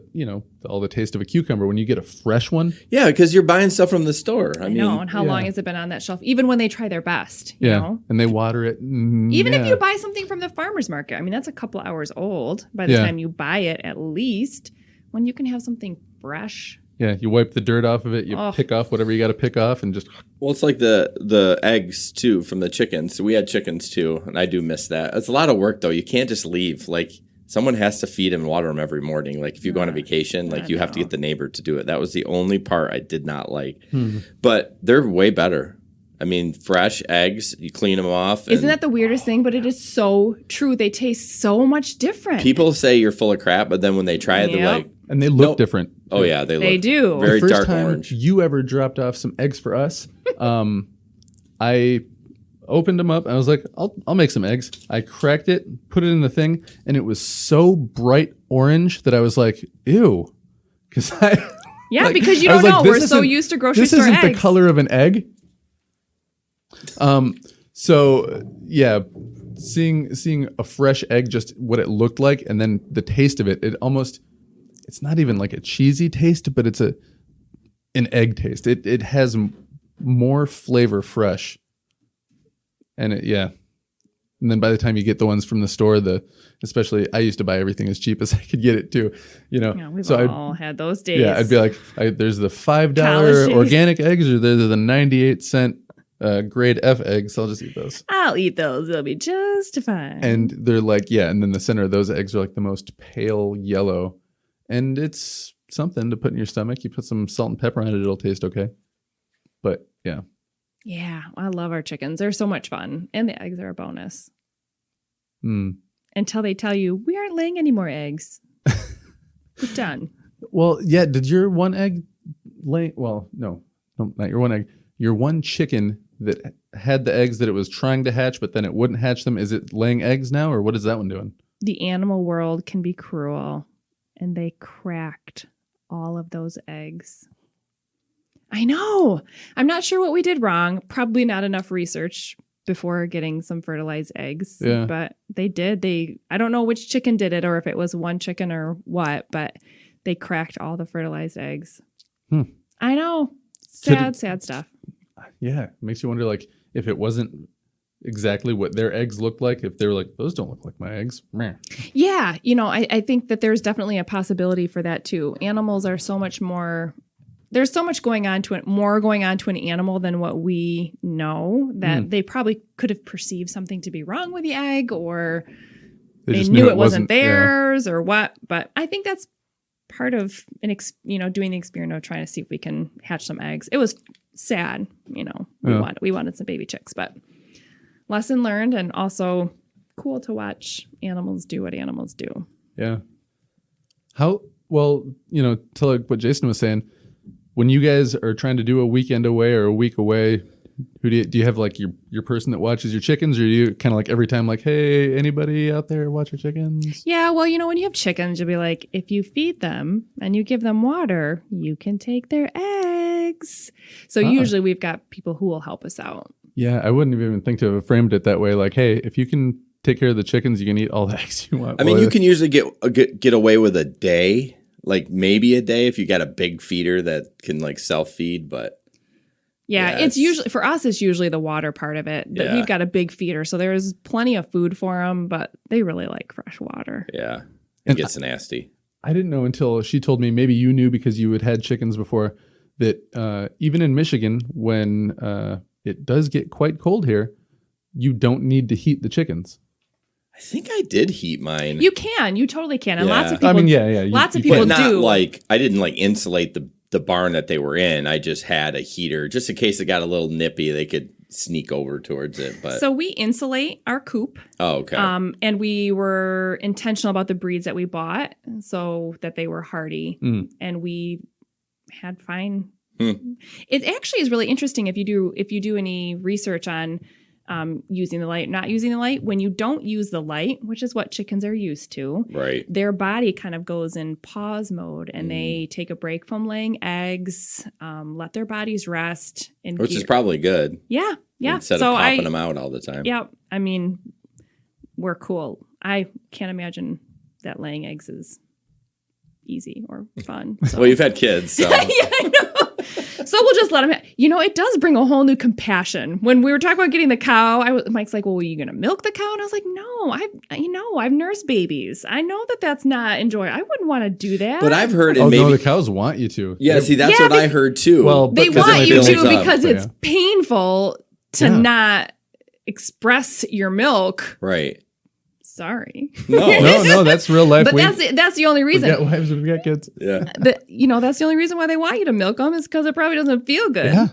all the taste of a cucumber when you get a fresh one. Yeah, because you're buying stuff from the store. I mean, know. And how long has it been on that shelf? Even when they try their best, you know? And they water it. Even if you buy something from the farmer's market, I mean, that's a couple hours old by the time you buy it, at least, when you can have something fresh. Yeah, you wipe the dirt off of it, you pick off whatever you got to pick off, and just... Well, it's like the eggs, too, from the chickens. We had chickens, too, and I do miss that. It's a lot of work, though. You can't just leave. Like, someone has to feed them and water them every morning. Like, if you go on a vacation, like, you have to get the neighbor to do it. That was the only part I did not like. But they're way better. I mean, fresh eggs, you clean them off. Isn't that the weirdest thing? But it is so true. They taste so much different. People say you're full of crap, but then when they try it, they're like... And they look Nope. different. Oh, yeah, they look do. very the first dark time orange. you ever dropped off some eggs for us, I opened them up. I was like, I'll make some eggs. I cracked it, put it in the thing, and it was so bright orange that I was like, ew. Because because you don't know. We're so used to grocery store eggs. This isn't the color of an egg. So yeah, seeing a fresh egg, just what it looked like, and then the taste of it, it's not even like a cheesy taste, but it's an egg taste. It has more flavor fresh. And and then by the time you get the ones from the store, especially I used to buy everything as cheap as I could get it too, Yeah, we've all had those days. Yeah, I'd be like, there's the $5 organic eggs, or there's the 98-cent grade F eggs. So I'll just eat those. I'll eat those. They'll be just fine. And they're like, and then the center of those eggs are like the most pale yellow, and it's something to put in your stomach. You put some salt and pepper on it, it'll taste okay. But yeah. Yeah, I love our chickens. They're so much fun. And the eggs are a bonus. Until they tell you, we aren't laying any more eggs. We're done. Well, yeah, did your one egg lay... Well, no, not your one egg. Your one chicken that had the eggs that it was trying to hatch, but then it wouldn't hatch them, is it laying eggs now, or what is that one doing? The animal world can be cruel, and they cracked all of those eggs. I know. I'm not sure what we did wrong. Probably not enough research before getting some fertilized eggs. Yeah. But they did. I don't know which chicken did it or if it was one chicken or what, but they cracked all the fertilized eggs. I know. Sad stuff. Yeah. It makes you wonder, like, if it wasn't exactly what their eggs looked like, if they were like, those don't look like my eggs. Meh. Yeah. I think that there's definitely a possibility for that too. Animals are so much more... There's so much going on to an animal than what we know, that they probably could have perceived something to be wrong with the egg, or they knew it wasn't theirs or what. But I think that's part of doing the experiment of trying to see if we can hatch some eggs. It was sad, we wanted some baby chicks, but lesson learned, and also cool to watch animals do what animals do. Yeah. To like what Jason was saying, when you guys are trying to do a weekend away or a week away, do you have like your person that watches your chickens, or do you kind of like every time like, hey, anybody out there watch your chickens? Yeah, well, when you have chickens, you'll be like, if you feed them and you give them water, you can take their eggs. So usually we've got people who will help us out. Yeah, I wouldn't even think to have framed it that way. Like, hey, if you can take care of the chickens, you can eat all the eggs you want. I mean, you can usually get away with a day. Like maybe a day if you got a big feeder that can like self-feed, but it's usually for us. It's usually the water part of it. But we've got a big feeder, so there's plenty of food for them. But they really like fresh water. Yeah, it gets nasty. I didn't know until she told me. Maybe you knew because you had chickens before. That even in Michigan, when it does get quite cold here, you don't need to heat the chickens. I think I did heat mine. You can. You totally can. And lots of people Lots of but people not do. Like, I didn't like insulate the barn that they were in. I just had a heater just in case it got a little nippy. They could sneak over towards it. But so we insulate our coop. Oh, okay. And we were intentional about the breeds that we bought so that they were hardy. And we had fine. It actually is really interesting if you do any research on using the light, not using the light. When you don't use the light, which is what chickens are used to, right? Their body kind of goes in pause mode, and they take a break from laying eggs, let their bodies rest, which is probably good. Yeah. Instead of popping them out all the time. Yeah, I mean, we're cool. I can't imagine that laying eggs is easy or fun. So. Well, you've had kids, so. Yeah, I know. So we'll just let him. It does bring a whole new compassion. When we were talking about getting the cow, Mike's like, "Well, are you going to milk the cow?" And I was like, "No, I've nursed babies. I know that that's not enjoyable. I wouldn't want to do that." But I've heard the cows want you to. Yeah, see, that's what I heard too. Well, they want you to because it's painful to not express your milk. Right. Sorry. No, that's real life. But that's the only reason. We've got wives, we've got kids. Yeah. That's the only reason why they want you to milk them is because it probably doesn't feel good. Yeah.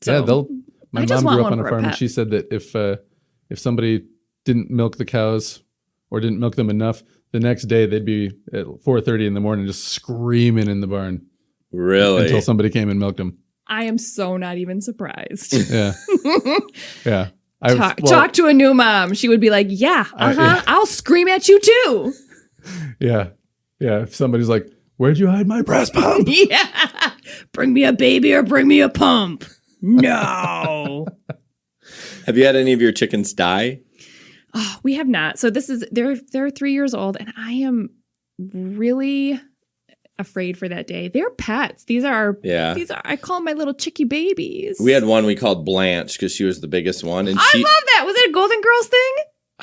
So, my mom grew up on a farm, and she said that if somebody didn't milk the cows or didn't milk them enough, the next day they'd be at 4:30 in the morning just screaming in the barn. Really? Until somebody came and milked them. I am so not even surprised. Yeah. Yeah. Talk to a new mom. She would be like, yeah, yeah. I'll scream at you too. Yeah. Yeah. If somebody's like, where'd you hide my breast pump? Yeah. Bring me a baby or bring me a pump. No. Have you had any of your chickens die? Oh, we have not. So they're 3 years old, and I am really afraid for that day. They're pets. These are I call them my little chickie babies. We had one we called Blanche because she was the biggest one. And I love that. Was it a Golden Girls thing?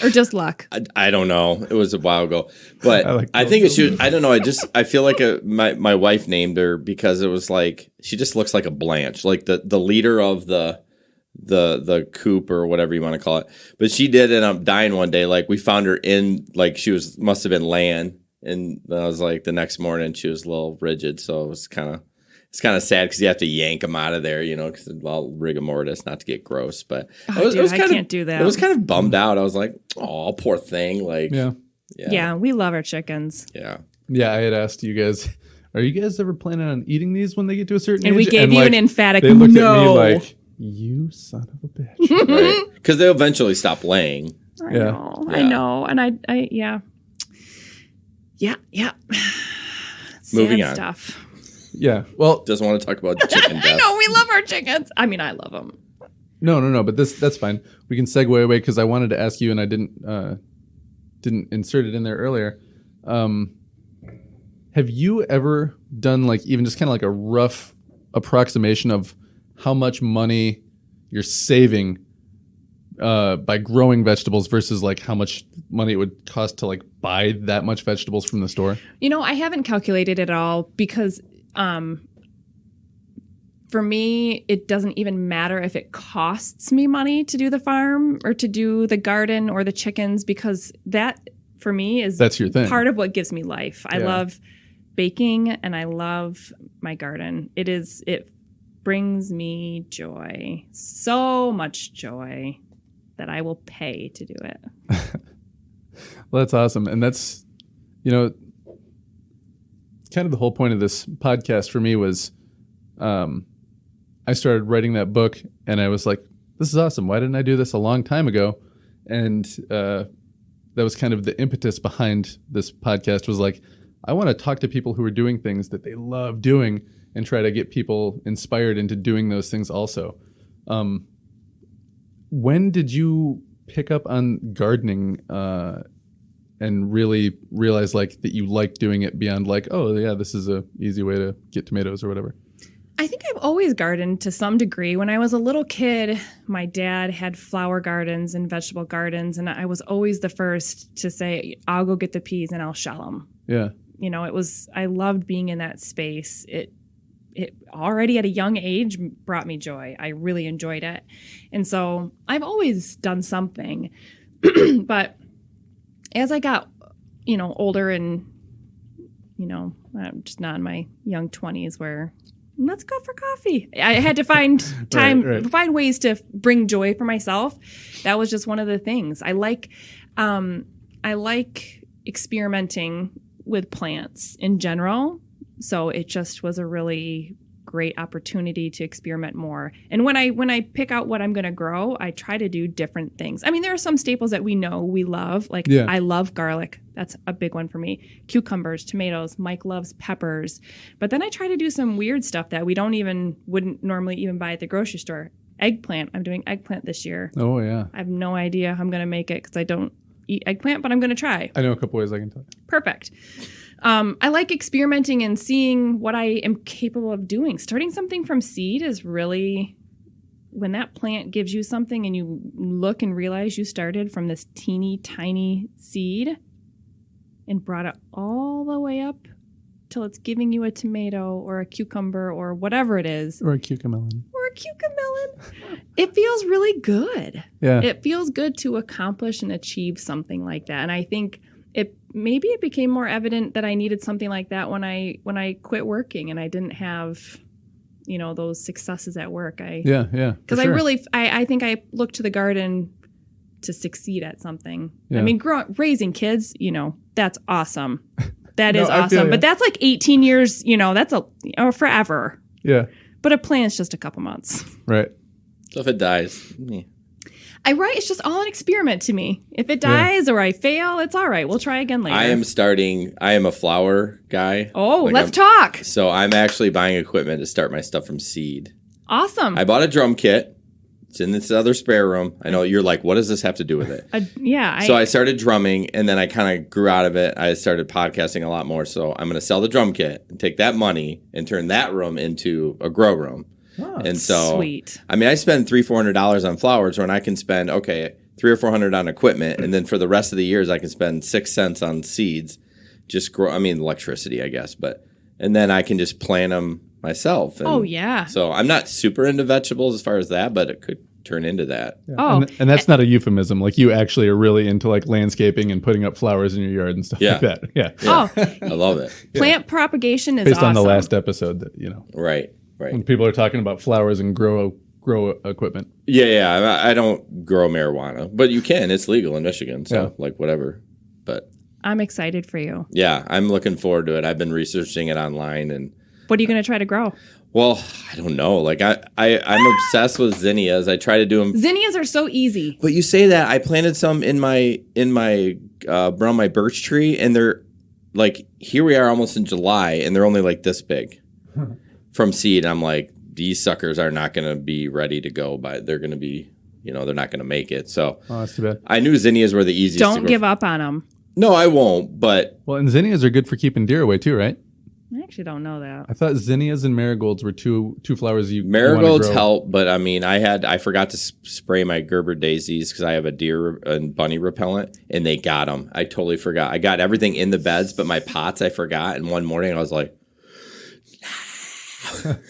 Or just luck? I don't know. It was a while ago. But I think it's, I don't know. I feel like my wife named her because it was like, she just looks like a Blanche, like the leader of the coop or whatever you want to call it. But she did end up dying one day. Like we found her in, like must have been laying. And I was like, the next morning she was a little rigid. So it was kind of sad because you have to yank them out of there, because well, rigor mortis, not to get gross, but I can't do that. It was kind of bummed out. I was like, oh, poor thing. Like, yeah, we love our chickens. Yeah. Yeah. I had asked you guys, are you guys ever planning on eating these when they get to a certain age? And we gave you an emphatic no. They looked at me like, you son of a bitch. Right. Because they'll eventually stop laying. I know. And I yeah. Moving Sad on. Stuff. Yeah. Well, doesn't want to talk about chicken death. I know, we love our chickens. I mean, I love them. No, but that's fine. We can segue away because I wanted to ask you and I didn't insert it in there earlier. Have you ever done like even just kind of like a rough approximation of how much money you're saving by growing vegetables versus like how much money it would cost to like buy that much vegetables from the store? I haven't calculated it all because for me, it doesn't even matter if it costs me money to do the farm or to do the garden or the chickens, because that for me that's your thing. Part of what gives me life. I love baking and I love my garden. It brings me joy, so much joy that I will pay to do it. Well, that's awesome. And that's, kind of the whole point of this podcast for me was I started writing that book and I was like, this is awesome. Why didn't I do this a long time ago? And that was kind of the impetus behind this podcast was like, I want to talk to people who are doing things that they love doing and try to get people inspired into doing those things also. When did you pick up on gardening and really realize like that you like doing it beyond like, oh yeah, this is a easy way to get tomatoes or whatever? I think I've always gardened to some degree. When I was a little kid, my dad had flower gardens and vegetable gardens, and I was always the first to say, I'll go get the peas and I'll shell them. Yeah. I loved being in that space. It already at a young age brought me joy. I really enjoyed it. And so I've always done something. But as I got, older and, I'm just not in my young 20s where let's go for coffee. I had to find time, find ways to bring joy for myself. That was just one of the things. I like experimenting with plants in general. So it just was a really great opportunity to experiment more. And when I pick out what I'm going to grow, I try to do different things. I mean, there are some staples that we know we love. Like I love garlic. That's a big one for me. Cucumbers, tomatoes. Mike loves peppers. But then I try to do some weird stuff that we wouldn't normally even buy at the grocery store. Eggplant. I'm doing eggplant this year. Oh, yeah. I have no idea how I'm going to make it because I don't eat eggplant, but I'm going to try. I know a couple ways I can tell you. Perfect. I like experimenting and seeing what I am capable of doing. Starting something from seed is really when that plant gives you something and you look and realize you started from this teeny tiny seed and brought it all the way up till it's giving you a tomato or a cucumber or whatever it is. Or a cucamelon. It feels really good. Yeah. It feels good to accomplish and achieve something like that. And I think it became more evident that I needed something like that when I quit working and I didn't have, those successes at work. Yeah. Because I think I looked to the garden to succeed at something. Yeah. I mean, raising kids, that's awesome. That is awesome. But that's like 18 years, that's forever. Yeah. But a plant's just a couple months. Right. So if it dies, It's just all an experiment to me. If it dies or I fail, it's all right. We'll try again later. I am a flower guy. Oh, let's talk. So I'm actually buying equipment to start my stuff from seed. Awesome. I bought a drum kit. It's in this other spare room. I know you're like, what does this have to do with it? Yeah. So I started drumming, and then I kind of grew out of it. I started podcasting a lot more. So I'm going to sell the drum kit and take that money and turn that room into a grow room. Oh, and so, sweet. I mean, I spend $300-$400 on flowers when I can spend, $300 or $400 on equipment. And then for the rest of the years, I can spend 6 cents on seeds, just grow, electricity, I guess. And then I can just plant them myself. And yeah. So I'm not super into vegetables as far as that, but it could turn into that. Yeah. Oh. And that's not a euphemism. Like you actually are really into like landscaping and putting up flowers in your yard and stuff like that. Yeah. Oh, I love it. plant propagation is based awesome. on the last episode that, Right. when people are talking about flowers and grow equipment. Yeah. I don't grow marijuana, but you can. It's legal in Michigan. So whatever. But I'm excited for you. yeah, I'm looking forward to it. I've been researching it online and what are you going to try to grow? well, I don't know. Like I'm obsessed with zinnias. I try to do them. Zinnias are so easy. But you say that I planted some in my around my birch tree, and they're like, here we are almost in July, and they're only like this big from seed. I'm like, these suckers are not going to be ready to go. They're going to be, they're not going to make it. So That's too bad. I knew zinnias were the easiest. Don't give up on them. No, I won't. But Well, and zinnias are good for keeping deer away too, right? I actually don't know that. I thought zinnias and marigolds were two flowers you marigolds want to grow. help, but I forgot to spray my Gerber daisies because I have a deer and bunny repellent, and they got them. I totally forgot. I got everything in the beds, but my pots I forgot. And one morning I was like,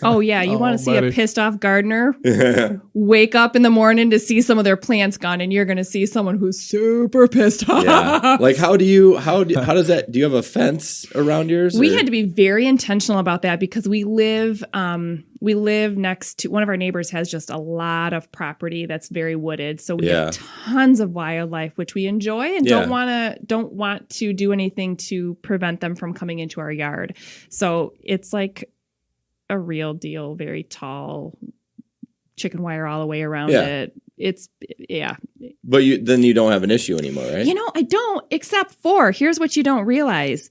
Oh, yeah. You want to see buddy. a pissed off gardener wake up in the morning to see some of their plants gone, and you're going to see someone who's super pissed off. yeah. Like, how does that, do you have a fence around yours? We or? had to be very intentional about that because we live next to one of our neighbors has just a lot of property that's very wooded. So we have tons of wildlife, which we enjoy and don't want to do anything to prevent them from coming into our yard. So it's like a real deal, very tall chicken wire all the way around it. It's But then you don't have an issue anymore, right? I don't, except for here's what you don't realize.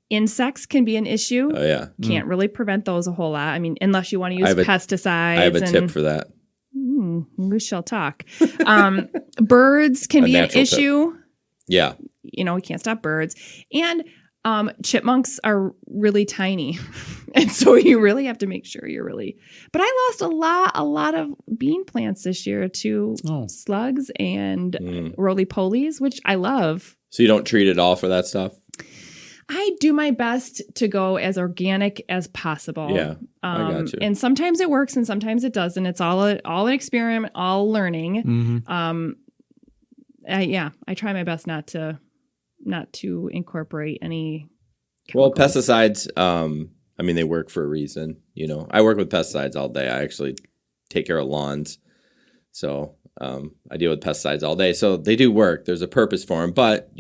Insects can be an issue. Oh yeah. Can't really prevent those a whole lot. I mean, unless you want to use pesticides. I have a tip for that. We shall talk. Birds can be an issue. Tip. Yeah. We can't stop birds. And chipmunks are really tiny. And so you really have to make sure but I lost a lot of bean plants this year to slugs and roly-polies, which I love. So you don't treat it all for that stuff? I do my best to go as organic as possible. Yeah, I got you. And sometimes it works and sometimes it doesn't. It's all an experiment, all learning. Mm-hmm. I try my best not to incorporate any chemicals. Well, pesticides, they work for a reason. I work with pesticides all day. I actually take care of lawns. So I deal with pesticides all day. So they do work. There's a purpose for them. But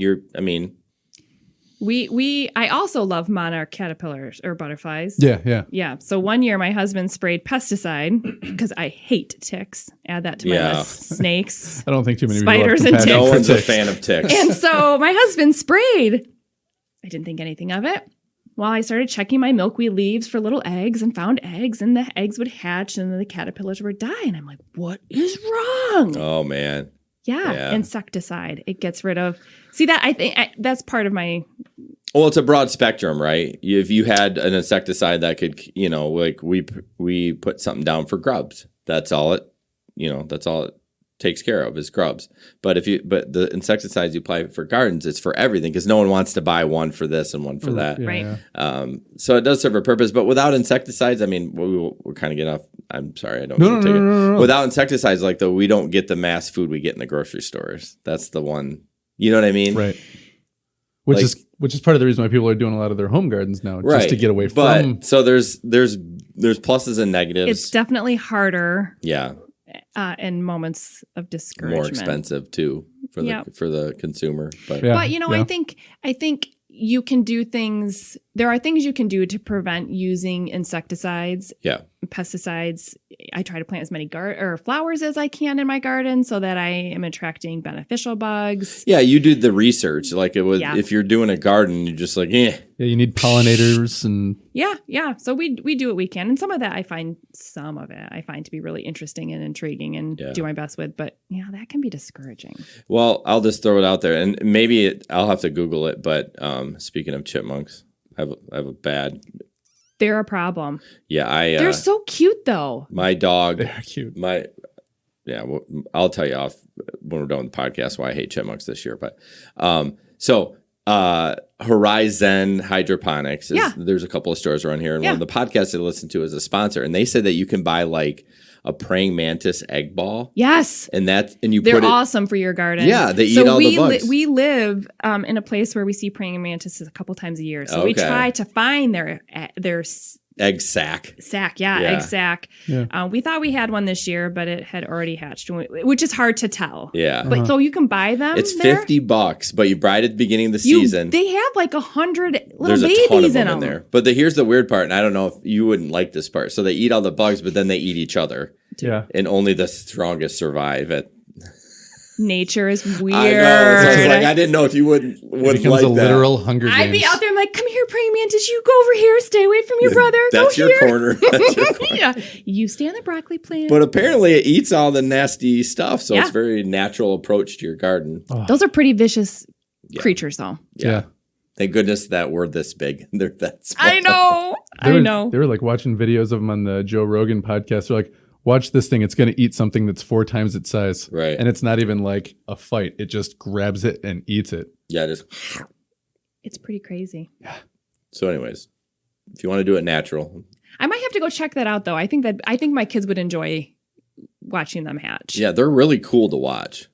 I also love monarch caterpillars or butterflies. Yeah. So one year my husband sprayed pesticide because I hate ticks. Add that to my list. Snakes. I don't think too many spiders people and ticks. No one's a fan of ticks. And so my husband sprayed. I didn't think anything of it. Well, I started checking my milkweed leaves for little eggs and found eggs, and the eggs would hatch and then the caterpillars would die. And I'm like, what is wrong? Oh, man. Yeah. Insecticide. It gets rid of. See that? I think that's part of my. Well, it's a broad spectrum, right? If you had an insecticide that could, like we put something down for grubs. That's all it takes care of is grubs. But the insecticides you apply for gardens, it's for everything because no one wants to buy one for this and one for that. Right. Yeah. So it does serve a purpose. But without insecticides, we're kind of getting off. I'm sorry, I don't No. Without insecticides, we don't get the mass food we get in the grocery stores. That's the one. You know what I mean? Right. Which is part of the reason why people are doing a lot of their home gardens now, just to get away from. So there's pluses and negatives. It's definitely harder. Yeah. In moments of discouragement. More expensive too for the consumer. But I think you can do things there are things you can do to prevent using insecticides, Yeah. pesticides. I try to plant as many flowers as I can in my garden so that I am attracting beneficial bugs. Yeah, you do the research. Like Yeah. if you're doing a garden, you're just like, Yeah, you need pollinators and Yeah. So we do what we can. And some of it I find to be really interesting and intriguing and do my best with. But yeah, that can be discouraging. Well, I'll just throw it out there, and maybe I'll have to Google it. But speaking of chipmunks, I have a bad. They're a problem. Yeah, they're so cute though. My dog. they're cute. I'll tell you off when we're done with the podcast why I hate chipmunks this year. But Horizon Hydroponics. There's a couple of stores around here, and one of the podcasts I listen to is a sponsor, and they said that you can buy like a praying mantis egg ball. Yes. And they're awesome for your garden. Yeah, they eat all the bugs. We live in a place where we see praying mantises a couple times a year. So we try to find their egg sack. Egg sack. Yeah. We thought we had one this year, but it had already hatched, which is hard to tell. Yeah. But so you can buy them. It's $50, but you buy it at the beginning of the season. They have like 100 little There's babies a ton of them in them. there. But here's the weird part, and I don't know if you wouldn't like this part. So they eat all the bugs, but then they eat each other. Yeah. And only the strongest survive it. Nature is weird. I know. So it's like I didn't know if you wouldn't It becomes like a literal Hunger Games. I'd be out there, I'm like, come here, praying mantis. You go over here. Stay away from your brother. That's go your here. corner. That's your corner. Yeah. You stay on the broccoli plant. But apparently it eats all the nasty stuff, so it's a very natural approach to your garden. Oh. Those are pretty vicious creatures, though. Yeah. Thank goodness that we're this big. They're that small. I know. They were like watching videos of them on the Joe Rogan podcast. They're like, watch this thing. It's going to eat something that's 4 times its size. Right. And it's not even like a fight. It just grabs it and eats it. Yeah, just. It's pretty crazy. Yeah. So anyways, if you want to do it natural. I might have to go check that out, though. I think my kids would enjoy watching them hatch. Yeah, they're really cool to watch.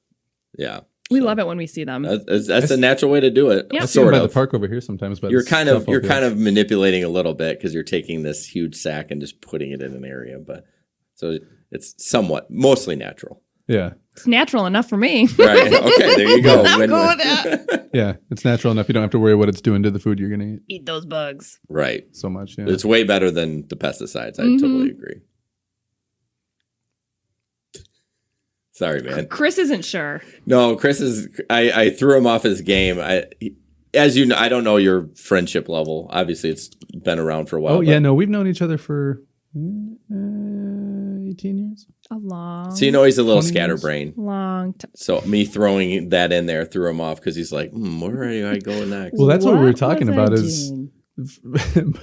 Yeah. We love it when we see them. That's a natural way to do it. Yeah. I see them by the park over here sometimes, but you're kind of manipulating a little bit because you're taking this huge sack and just putting it in an area, but so it's mostly natural. Yeah, it's natural enough for me. Right. Okay. There you go. I'm cool with that. Yeah, it's natural enough. You don't have to worry what it's doing to the food you're going to eat. Eat those bugs. Right. So much. Yeah. It's way better than the pesticides. I totally agree. Sorry, man. Chris isn't sure. No, Chris is. I threw him off his game. As you know, I don't know your friendship level. Obviously, it's been around for a while. Oh yeah, no, we've known each other for 18 years. A long. So you know he's a little scatterbrained. Long time. So me throwing that in there threw him off because he's like, where are I going next? Well, that's what we were talking was about. I Is doing?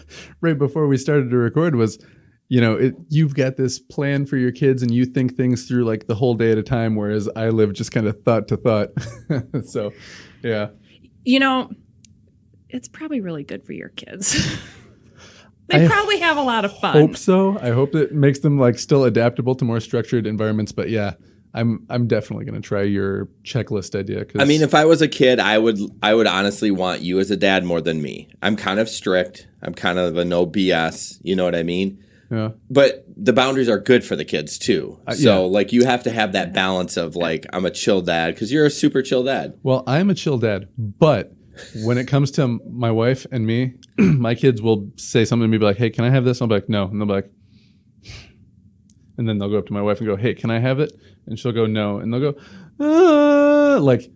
right before we started to record was. You know, you've got this plan for your kids and you think things through like the whole day at a time, whereas I live just kind of thought to thought. So, yeah. You know, it's probably really good for your kids. They probably have a lot of fun. Hope so. I hope it makes them like still adaptable to more structured environments. But yeah, I'm definitely going to try your checklist idea. I mean, if I was a kid, I would honestly want you as a dad more than me. I'm kind of strict. I'm kind of a no BS. You know what I mean? Yeah. But the boundaries are good for the kids too. So like you have to have that balance of like, I'm a chill dad because you're a super chill dad. Well, I'm a chill dad, but when it comes to my wife and me, my kids will say something to me, be like, hey, can I have this? I'll be like, no. And they'll be like, and then they'll go up to my wife and go, hey, can I have it? And she'll go, no. And they'll go, like,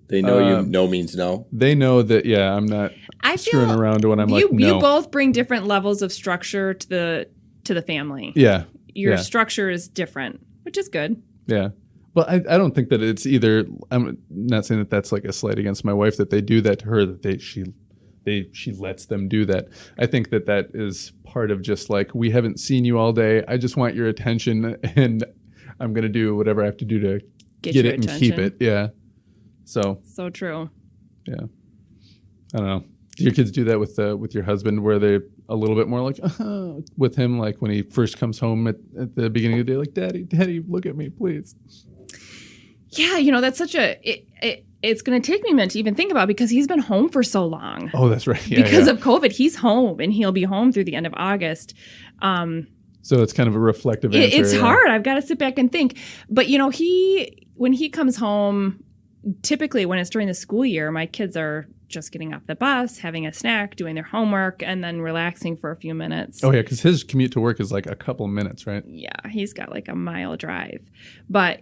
they know no means no. They know that, yeah, I'm not screwing around when I'm like, no. You both bring different levels of structure to the family. Yeah. Your structure is different, which is good. Yeah. Well, I don't think that it's either. I'm not saying that that's like a slight against my wife that they do that to her, that she lets them do that. I think that is part of just like, we haven't seen you all day. I just want your attention and I'm going to do whatever I have to do to get it and keep it. Yeah. So true. Yeah. I don't know. Do your kids do that with your husband, where they're a little bit more like with him, like when he first comes home at the beginning of the day, like, Daddy, look at me, please. Yeah, that's such it's going to take me a minute to even think about, because he's been home for so long. Oh, that's right. Yeah, because of COVID, he's home, and he'll be home through the end of August. So it's kind of a reflective answer. It's hard. I've got to sit back and think. But when he comes home, typically when it's during the school year, my kids are just getting off the bus, having a snack, doing their homework, and then relaxing for a few minutes. Oh, yeah, because his commute to work is like a couple minutes, right? Yeah, he's got like a mile drive. But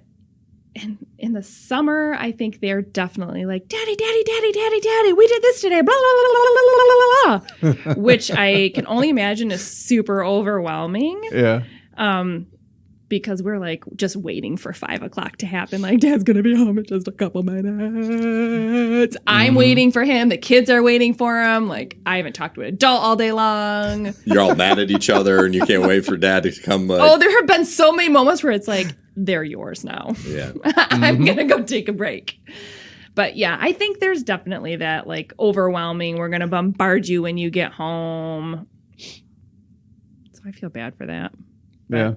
in the summer, I think they're definitely like, Daddy, Daddy, Daddy, Daddy, Daddy, we did this today, blah, blah, blah, blah, blah, blah, blah, which I can only imagine is super overwhelming. Yeah. Because we're like just waiting for 5 o'clock to happen. Like, Dad's going to be home in just a couple minutes. I'm waiting for him. The kids are waiting for him. Like, I haven't talked to an adult all day long. You're all mad at each other and you can't wait for Dad to come. Oh, there have been so many moments where it's like, they're yours now. Yeah. I'm going to go take a break. But yeah, I think there's definitely that like overwhelming, we're going to bombard you when you get home. So I feel bad for that. Yeah.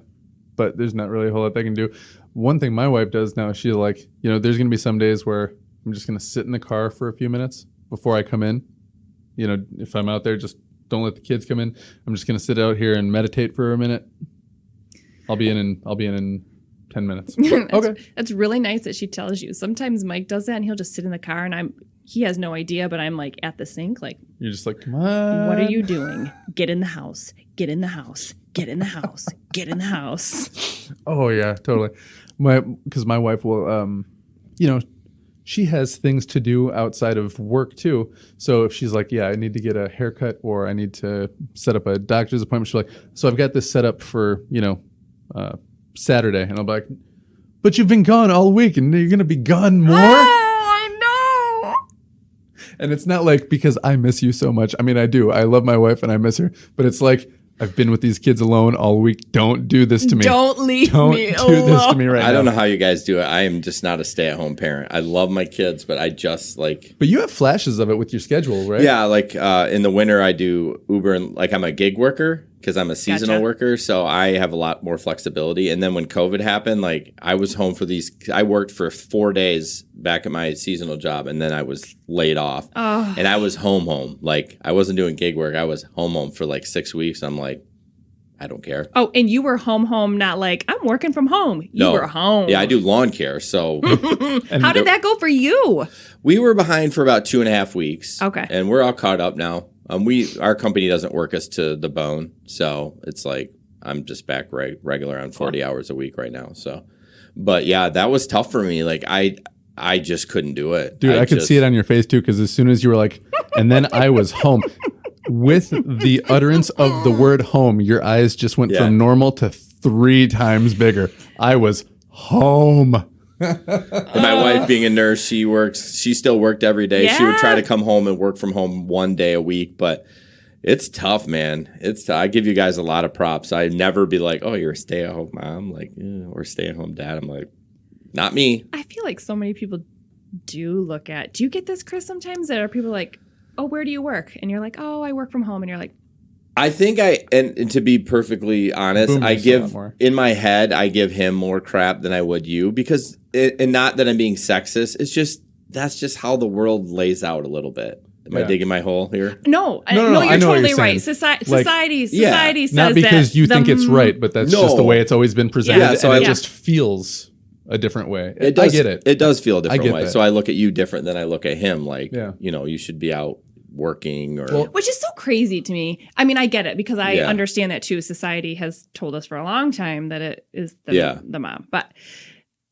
But there's not really a whole lot they can do. One thing my wife does now, she's like, there's going to be some days where I'm just going to sit in the car for a few minutes before I come in. If I'm out there, just don't let the kids come in. I'm just going to sit out here and meditate for a minute. I'll be in 10 minutes. Okay. That's really nice that she tells you. Sometimes Mike does that and he'll just sit in the car and he has no idea, but I'm like at the sink, like, you're just like, come on. What are you doing? Get in the house. Get in the house. Get in the house. Get in the house. Oh yeah, totally. Because my wife will, she has things to do outside of work too. So if she's like, yeah, I need to get a haircut or I need to set up a doctor's appointment, she's like, so I've got this set up for, Saturday. And I'll be like, but you've been gone all week and you're going to be gone more? Oh, I know. And it's not like because I miss you so much. I mean, I do. I love my wife and I miss her. But it's like, I've been with these kids alone all week. Don't do this to me. Don't leave me alone. Don't do this to me right now. I don't know how you guys do it. I am just not a stay-at-home parent. I love my kids, but I just like... But you have flashes of it with your schedule, right? Yeah, like in the winter I do Uber and like I'm a gig worker because I'm a seasonal worker. So I have a lot more flexibility. And then when COVID happened, like I was home for I worked for 4 days back at my seasonal job and then I was laid off. Oh. And I was home. Like I wasn't doing gig work. I was home for like 6 weeks. I'm like, I don't care. Oh, and you were home, not like, I'm working from home. You were home. Yeah, I do lawn care. So how did that go for you? We were behind for about 2.5 weeks. Okay. And we're all caught up now. Our company doesn't work us to the bone. So it's like, I'm just back regular on 40 hours a week right now. So, but yeah, that was tough for me. Like I just couldn't do it. Dude, I could see it on your face too. Cause as soon as you were like, and then I was home. With the utterance of the word home, your eyes just went from normal to 3 times bigger. I was home. And my wife being a nurse, she still worked every day. Yeah. She would try to come home and work from home 1 day a week, but it's tough, man. I give you guys a lot of props. I'd never be like, oh, you're a stay-at-home mom, like, or stay-at-home dad. I'm like, not me. I feel like so many people do you get this, Chris, sometimes that are people like, oh, where do you work? And you're like, oh, I work from home. And you're like, I think and to be perfectly honest, in my head, I give him more crap than I would you because, and not that I'm being sexist. It's just, that's just how the world lays out a little bit. Am I digging my hole here? No, you're totally right. Society says not because you think it's right, but that's just the way it's always been presented. Yeah, so it just feels a different way. I get it. It does feel a different way. That. So I look at you different than I look at him. Like, you should be out working which is so crazy to me. I mean, I get it because I understand that too. Society has told us for a long time that it is the mom. But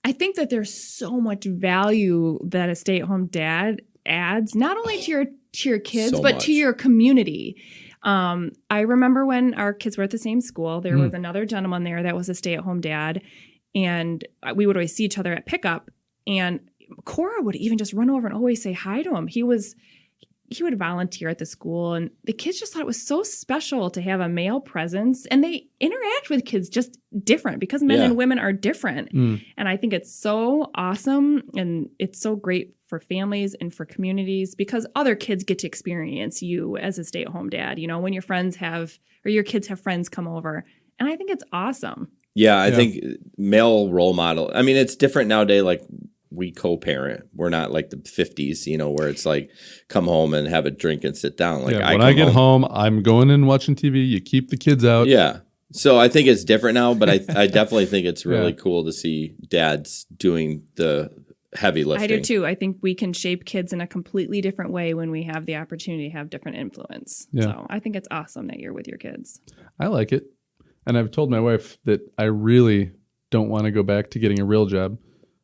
I think that there's so much value that a stay-at-home dad adds, not only to your kids, but to your community. I remember when our kids were at the same school, there was another gentleman there that was a stay-at-home dad, and we would always see each other at pickup. And Cora would even just run over and always say hi to him. He would volunteer at the school, and the kids just thought it was so special to have a male presence, and they interact with kids just different because men and women are different. And I think it's so awesome, and it's so great for families and for communities because other kids get to experience you as a stay-at-home dad, when your your kids have friends come over. And I think it's awesome. Yeah, I think male role model. I mean, it's different nowadays, like we co-parent. We're not like the 50s, where it's like come home and have a drink and sit down. Like when I get home, I'm going and watching TV. You keep the kids out. Yeah. So I think it's different now, but I definitely think it's really cool to see dads doing the heavy lifting. I do too. I think we can shape kids in a completely different way when we have the opportunity to have different influence. Yeah. So I think it's awesome that you're with your kids. I like it. And I've told my wife that I really don't want to go back to getting a real job.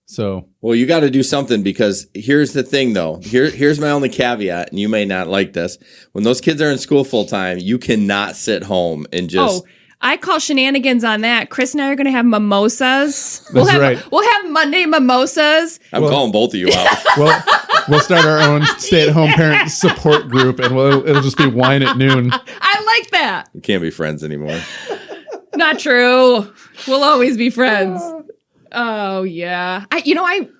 So, well, you got to do something, because here's the thing, though. Here's my only caveat, and you may not like this. When those kids are in school full time, you cannot sit home and just. Oh, I call shenanigans on that. Chris and I are going to have mimosas. That's right. We'll have Monday mimosas. I'm calling both of you out. well, we'll start our own stay-at-home parent support group, and it'll just be wine at noon. I like that. We can't be friends anymore. Not true. We'll always be friends. Oh yeah.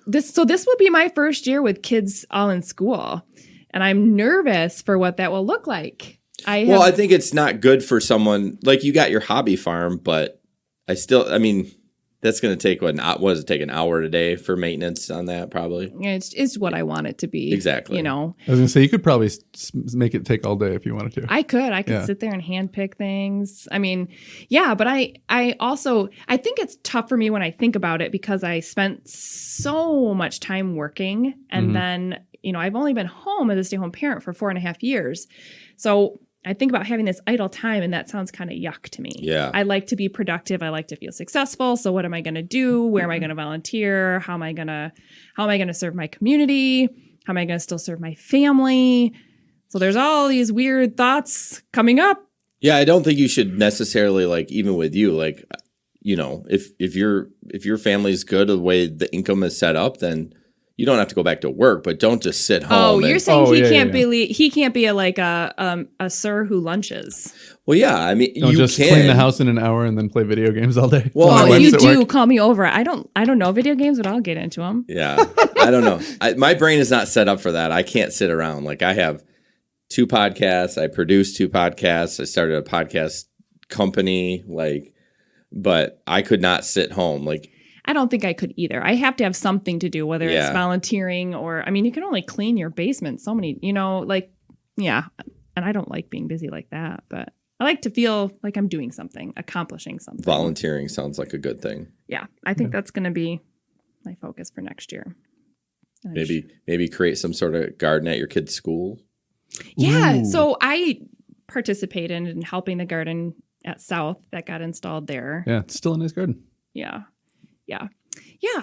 This will be my first year with kids all in school, and I'm nervous for what that will look like. I think it's not good for someone like you got your hobby farm, but I mean, that's going to take an hour a day for maintenance on that, probably. It's what I want it to be. Exactly. You know, I was going to say, you could probably make it take all day if you wanted to. I could sit there and handpick things. I mean, yeah, but I think it's tough for me when I think about it, because I spent so much time working, and then, I've only been home as a stay-home parent for 4.5 years. So I think about having this idle time, and that sounds kind of yuck to me. Yeah. I like to be productive. I like to feel successful. So what am I going to do? Where am I going to volunteer? How am I going to serve my community? How am I going to still serve my family? So there's all these weird thoughts coming up. Yeah, I don't think you should necessarily, like, even with you, like, if your family's good the way the income is set up, then you don't have to go back to work, but don't just sit home. Oh, you're saying he can't be a sir who lunches. Well, yeah, I mean, Don't you just can clean the house in an hour and then play video games all day. Well, Oh, my you wife's do call me over. I don't know video games, but I'll get into them. Yeah, I don't know. My brain is not set up for that. I can't sit around. Like, I have 2 podcasts. I produce 2 podcasts. I started a podcast company. But I could not sit home. Like, I don't think I could either. I have to have something to do, whether it's volunteering or, I mean, you can only clean your basement so many, yeah. And I don't like being busy like that, but I like to feel like I'm doing something, accomplishing something. Volunteering sounds like a good thing. Yeah. I think that's going to be my focus for next year. Maybe create some sort of garden at your kid's school. Yeah. Ooh. So I participated in helping the garden at South that got installed there. Yeah, it's still a nice garden. Yeah.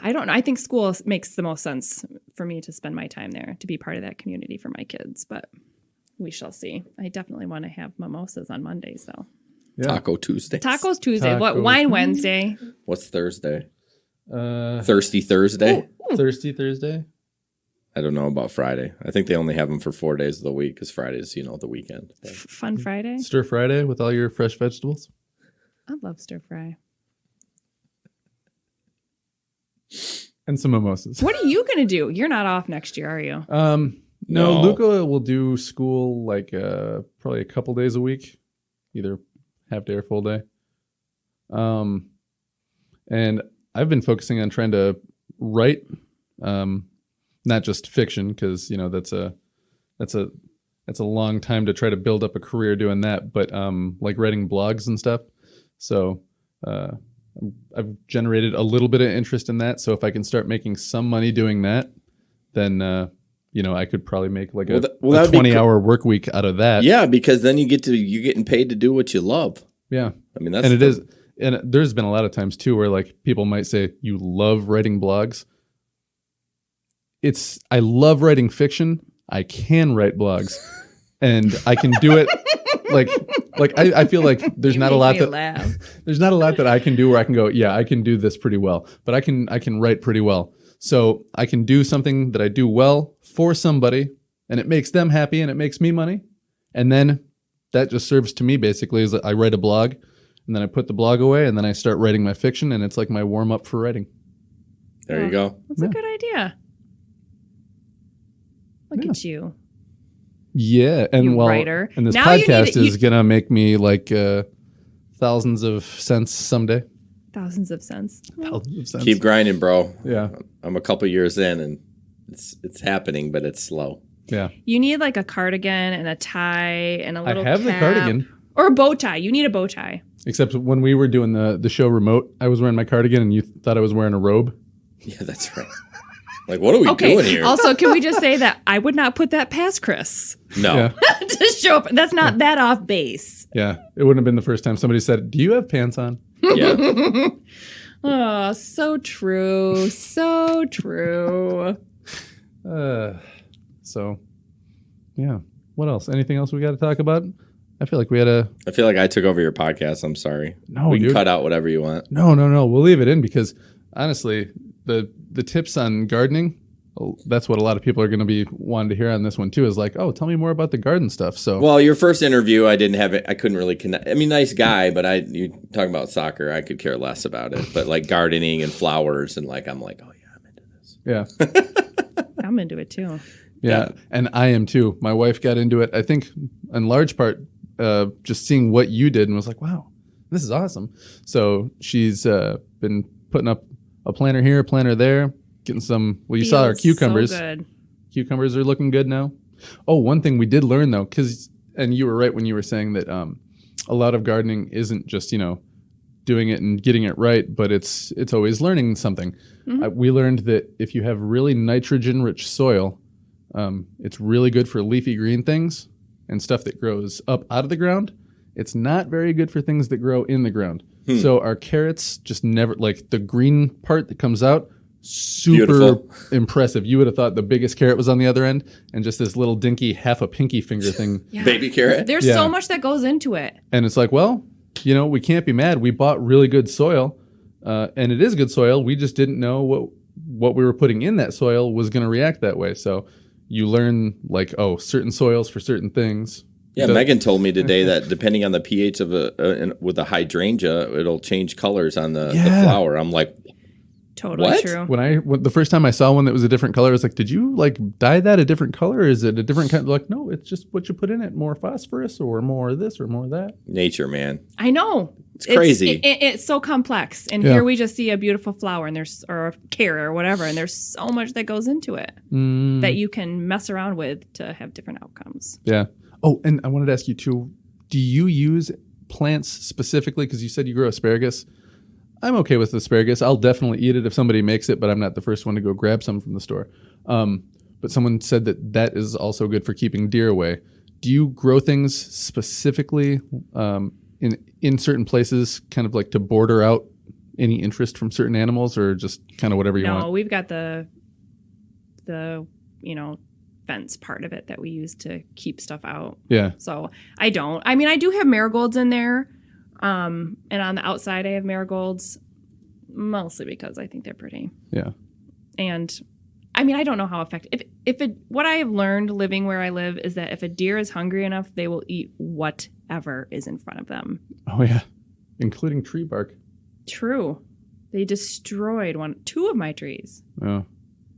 I don't know. I think school makes the most sense for me to spend my time there, to be part of that community for my kids, but we shall see. I definitely want to have mimosas on Mondays, though. Yeah. Taco Tuesday. Tacos Tuesday. What? Wine Wednesday. What's Thursday? Thirsty Thursday? Thirsty Thursday? I don't know about Friday. I think they only have them for 4 days of the week, because Friday's, the weekend. Fun Friday. Stir Friday with all your fresh vegetables? I love stir fry. And some mimosas. What are you going to do? You're not off next year, are you? No, Luca will do school probably a couple days a week, either half day or full day. And I've been focusing on trying to write, not just fiction, because that's a long time to try to build up a career doing that, but like writing blogs and stuff. So I've generated a little bit of interest in that. So if I can start making some money doing that, then I could probably make like a 20-hour work week out of that. Yeah, because then you're getting paid to do what you love. Yeah, I mean, that's and it is. And there's been a lot of times too where like people might say, you love writing blogs. I love writing fiction. I can write blogs, and I can do it. I feel like there's not a lot that I can do where I can go, yeah, I can do this pretty well, but I can write pretty well. So I can do something that I do well for somebody, and it makes them happy and it makes me money. And then that just serves to me basically is that I write a blog, and then I put the blog away, and then I start writing my fiction, and it's like my warm up for writing. There you go. That's a good idea. Look at you. Yeah, and writer. And this now podcast is gonna make me like thousands of cents someday. Thousands of cents. Thousands of cents. Keep grinding, bro. Yeah, I'm a couple years in, and it's happening, but it's slow. Yeah, you need like a cardigan and a tie and a little. I have cap. the cardigan or a bow tie. You need a bow tie. Except when we were doing the show remote, I was wearing my cardigan, and you thought I was wearing a robe. Yeah, that's right. Like, what are we doing here? Also, can we just say that I would not put that past Chris No. Yeah. to show up? That's not that off base. Yeah. It wouldn't have been the first time somebody said, "Do you have pants on?" Yeah. Oh, so true. So true. So, yeah. What else? Anything else we got to talk about? I feel like we had I feel like I took over your podcast. I'm sorry. No, we can dude. cut out whatever you want. No. We'll leave it in because honestly, the tips on gardening, that's what a lot of people are going to be wanting to hear on this one too, is like, oh, tell me more about the garden stuff. So, Well, your first interview, I didn't have it. I couldn't really connect. I mean, nice guy, but you talking about soccer, I could care less about it. But like gardening and flowers and like, I'm like, oh yeah, I'm into this. yeah. I'm into it too. Yeah, and I am too. My wife got into it, I think, in large part, just seeing what you did and was like, wow, this is awesome. So she's been putting up a planter here, a planter there, getting some, well, you saw our cucumbers. So good. Cucumbers are looking good now. Oh, one thing we did learn though, and you were right when you were saying that a lot of gardening isn't just, doing it and getting it right, but it's always learning something. Mm-hmm. We learned that if you have really nitrogen-rich soil, it's really good for leafy green things and stuff that grows up out of the ground. It's not very good for things that grow in the ground. So our carrots just never, like the green part that comes out, super Beautiful. impressive. You would have thought the biggest carrot was on the other end and just this little dinky half a pinky finger thing. Yeah. Baby carrot. There's Yeah. so much that goes into it. And it's like, well, we can't be mad. We bought really good soil, and it is good soil. We just didn't know what we were putting in that soil was going to react that way. So you learn like, oh, certain soils for certain things. Yeah, Megan told me today that depending on the pH of with a hydrangea, it'll change colors on the flower. I'm like, Totally What? true. When the first time I saw one that was a different color, I was like, did you like dye that a different color? Or is it a different kind? Like, no, it's just what you put in it. More phosphorus or more of this or more of that. nature, man. I know. It's crazy. It's so complex. And Yeah. here we just see a beautiful flower and or a carrot or whatever. And there's so much that goes into it that you can mess around with to have different outcomes. Yeah. Oh, and I wanted to ask you too, do you use plants specifically? Because you said you grow asparagus. I'm okay with asparagus. I'll definitely eat it if somebody makes it, but I'm not the first one to go grab some from the store. But someone said that is also good for keeping deer away. Do you grow things specifically in certain places, kind of like to border out any interest from certain animals, or just kind of whatever you want? No, we've got the fence part of it that we use to keep stuff out. Yeah. So I don't. I mean, I do have marigolds in there. And on the outside, I have marigolds, mostly because I think they're pretty. Yeah. And I mean, I don't know how effective. What I have learned living where I live is that if a deer is hungry enough, they will eat whatever is in front of them. Oh yeah, including tree bark. True. They destroyed two of my trees. Oh.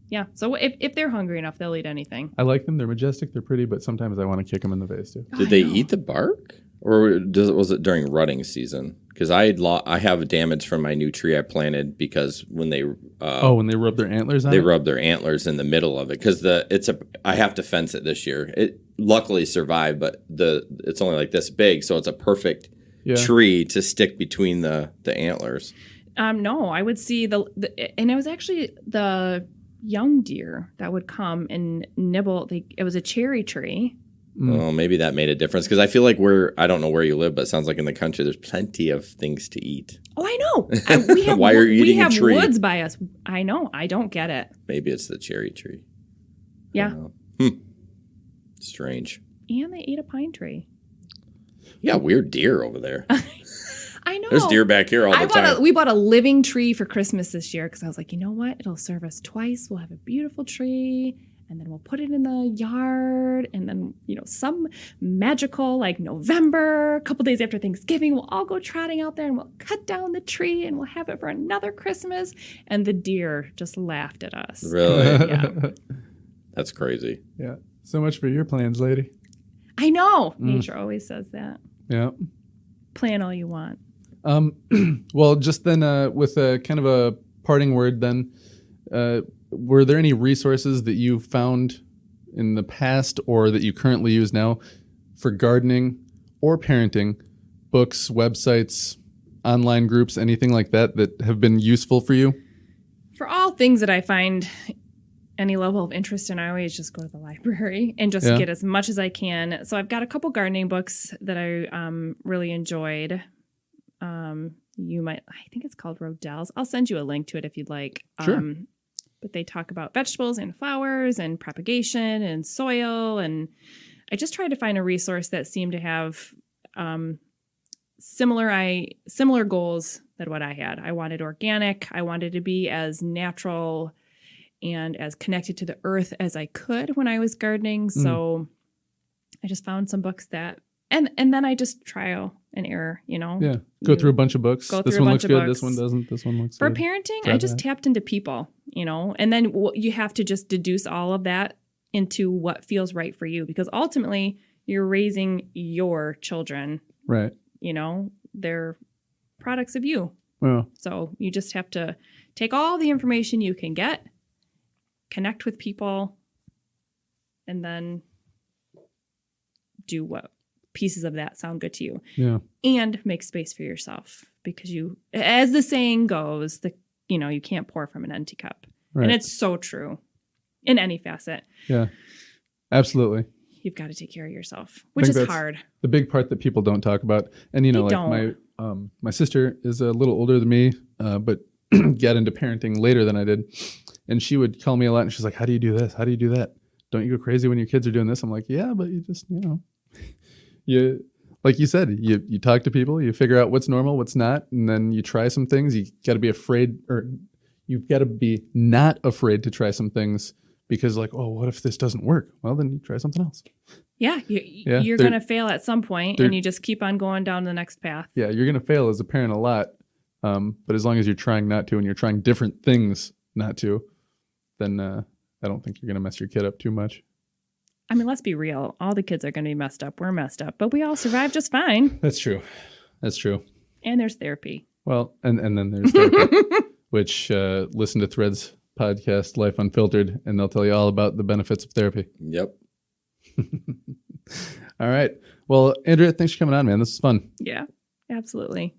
Yeah. So if they're hungry enough, they'll eat anything. I like them. They're majestic. They're pretty, but sometimes I want to kick them in the face too. Did they eat the bark, or was it during rutting season? Because I have damage from my new tree I planted because when they when they rub their antlers on they it? rub their antlers in the middle of it, because I have to fence it this year. It luckily survived, but it's only like this big, so it's a perfect tree to stick between the antlers. No, I would see and it was actually the young deer that would come and nibble. It was a cherry tree. Oh, maybe that made a difference, because I feel like I don't know where you live, but it sounds like in the country there's plenty of things to eat. Oh, I know. We have, Why are you eating a tree? We have woods by us. I know. I don't get it. Maybe it's the cherry tree. Yeah. Strange. And they ate a pine tree. Yeah, weird deer over there. I know. There's deer back here all the time. We bought a living tree for Christmas this year because I was like, you know what? It'll serve us twice. We'll have a beautiful tree, and then we'll put it in the yard, and then, some magical, like November, a couple days after Thanksgiving, we'll all go trotting out there and we'll cut down the tree and we'll have it for another Christmas. And the deer just laughed at us. Really? Yeah. That's crazy. Yeah. So much for your plans, lady. I know. Nature always says that. Yeah. Plan all you want. Well, just then with a kind of a parting word then, were there any resources that you found in the past or that you currently use now for gardening or parenting, books, websites, online groups, anything like that have been useful for you? For all things that I find any level of interest, and I always just go to the library and just get as much as I can. So I've got a couple gardening books that I really enjoyed. I think it's called Rodell's. I'll send you a link to it if you'd like. Sure. But they talk about vegetables and flowers and propagation and soil. And I just tried to find a resource that seemed to have similar goals than what I had. I wanted organic. I wanted to be as natural and as connected to the earth as I could when I was gardening. So I just found some books that, and then I just trial and error, Yeah. Go through a bunch of books. This one looks good. This one doesn't. This one looks good. For good. parenting, I just tapped into people, and then you have to just deduce all of that into what feels right for you, because ultimately you're raising your children. Right. They're products of you. Well, so you just have to take all the information you can get, connect with people, and then do what pieces of that sound good to you. Yeah. And make space for yourself, because you, as the saying goes, you can't pour from an empty cup. Right. And it's so true in any facet. Yeah, absolutely. You've got to take care of yourself, which is hard. The big part that people don't talk about. And, my sister is a little older than me, but got into parenting later than I did. And she would call me a lot, and she's like, how do you do this? How do you do that? Don't you go crazy when your kids are doing this? I'm like, yeah, but you just, you, like you said, you talk to people, you figure out what's normal, what's not, and then you try some things. You got to be afraid, or you've got to be not afraid to try some things, because what if this doesn't work? Well, then you try something else. Yeah, you're going to fail at some point, and you just keep on going down the next path. Yeah, you're going to fail as a parent a lot, but as long as you're trying not to, and you're trying different things not to, then I don't think you're going to mess your kid up too much. I mean, let's be real. All the kids are going to be messed up. We're messed up, but we all survive just fine. That's true. And there's therapy. Well, and then there's therapy, which listen to Threads podcast, Life Unfiltered, and they'll tell you all about the benefits of therapy. Yep. All right. Well, Andrea, thanks for coming on, man. This is fun. Yeah, absolutely.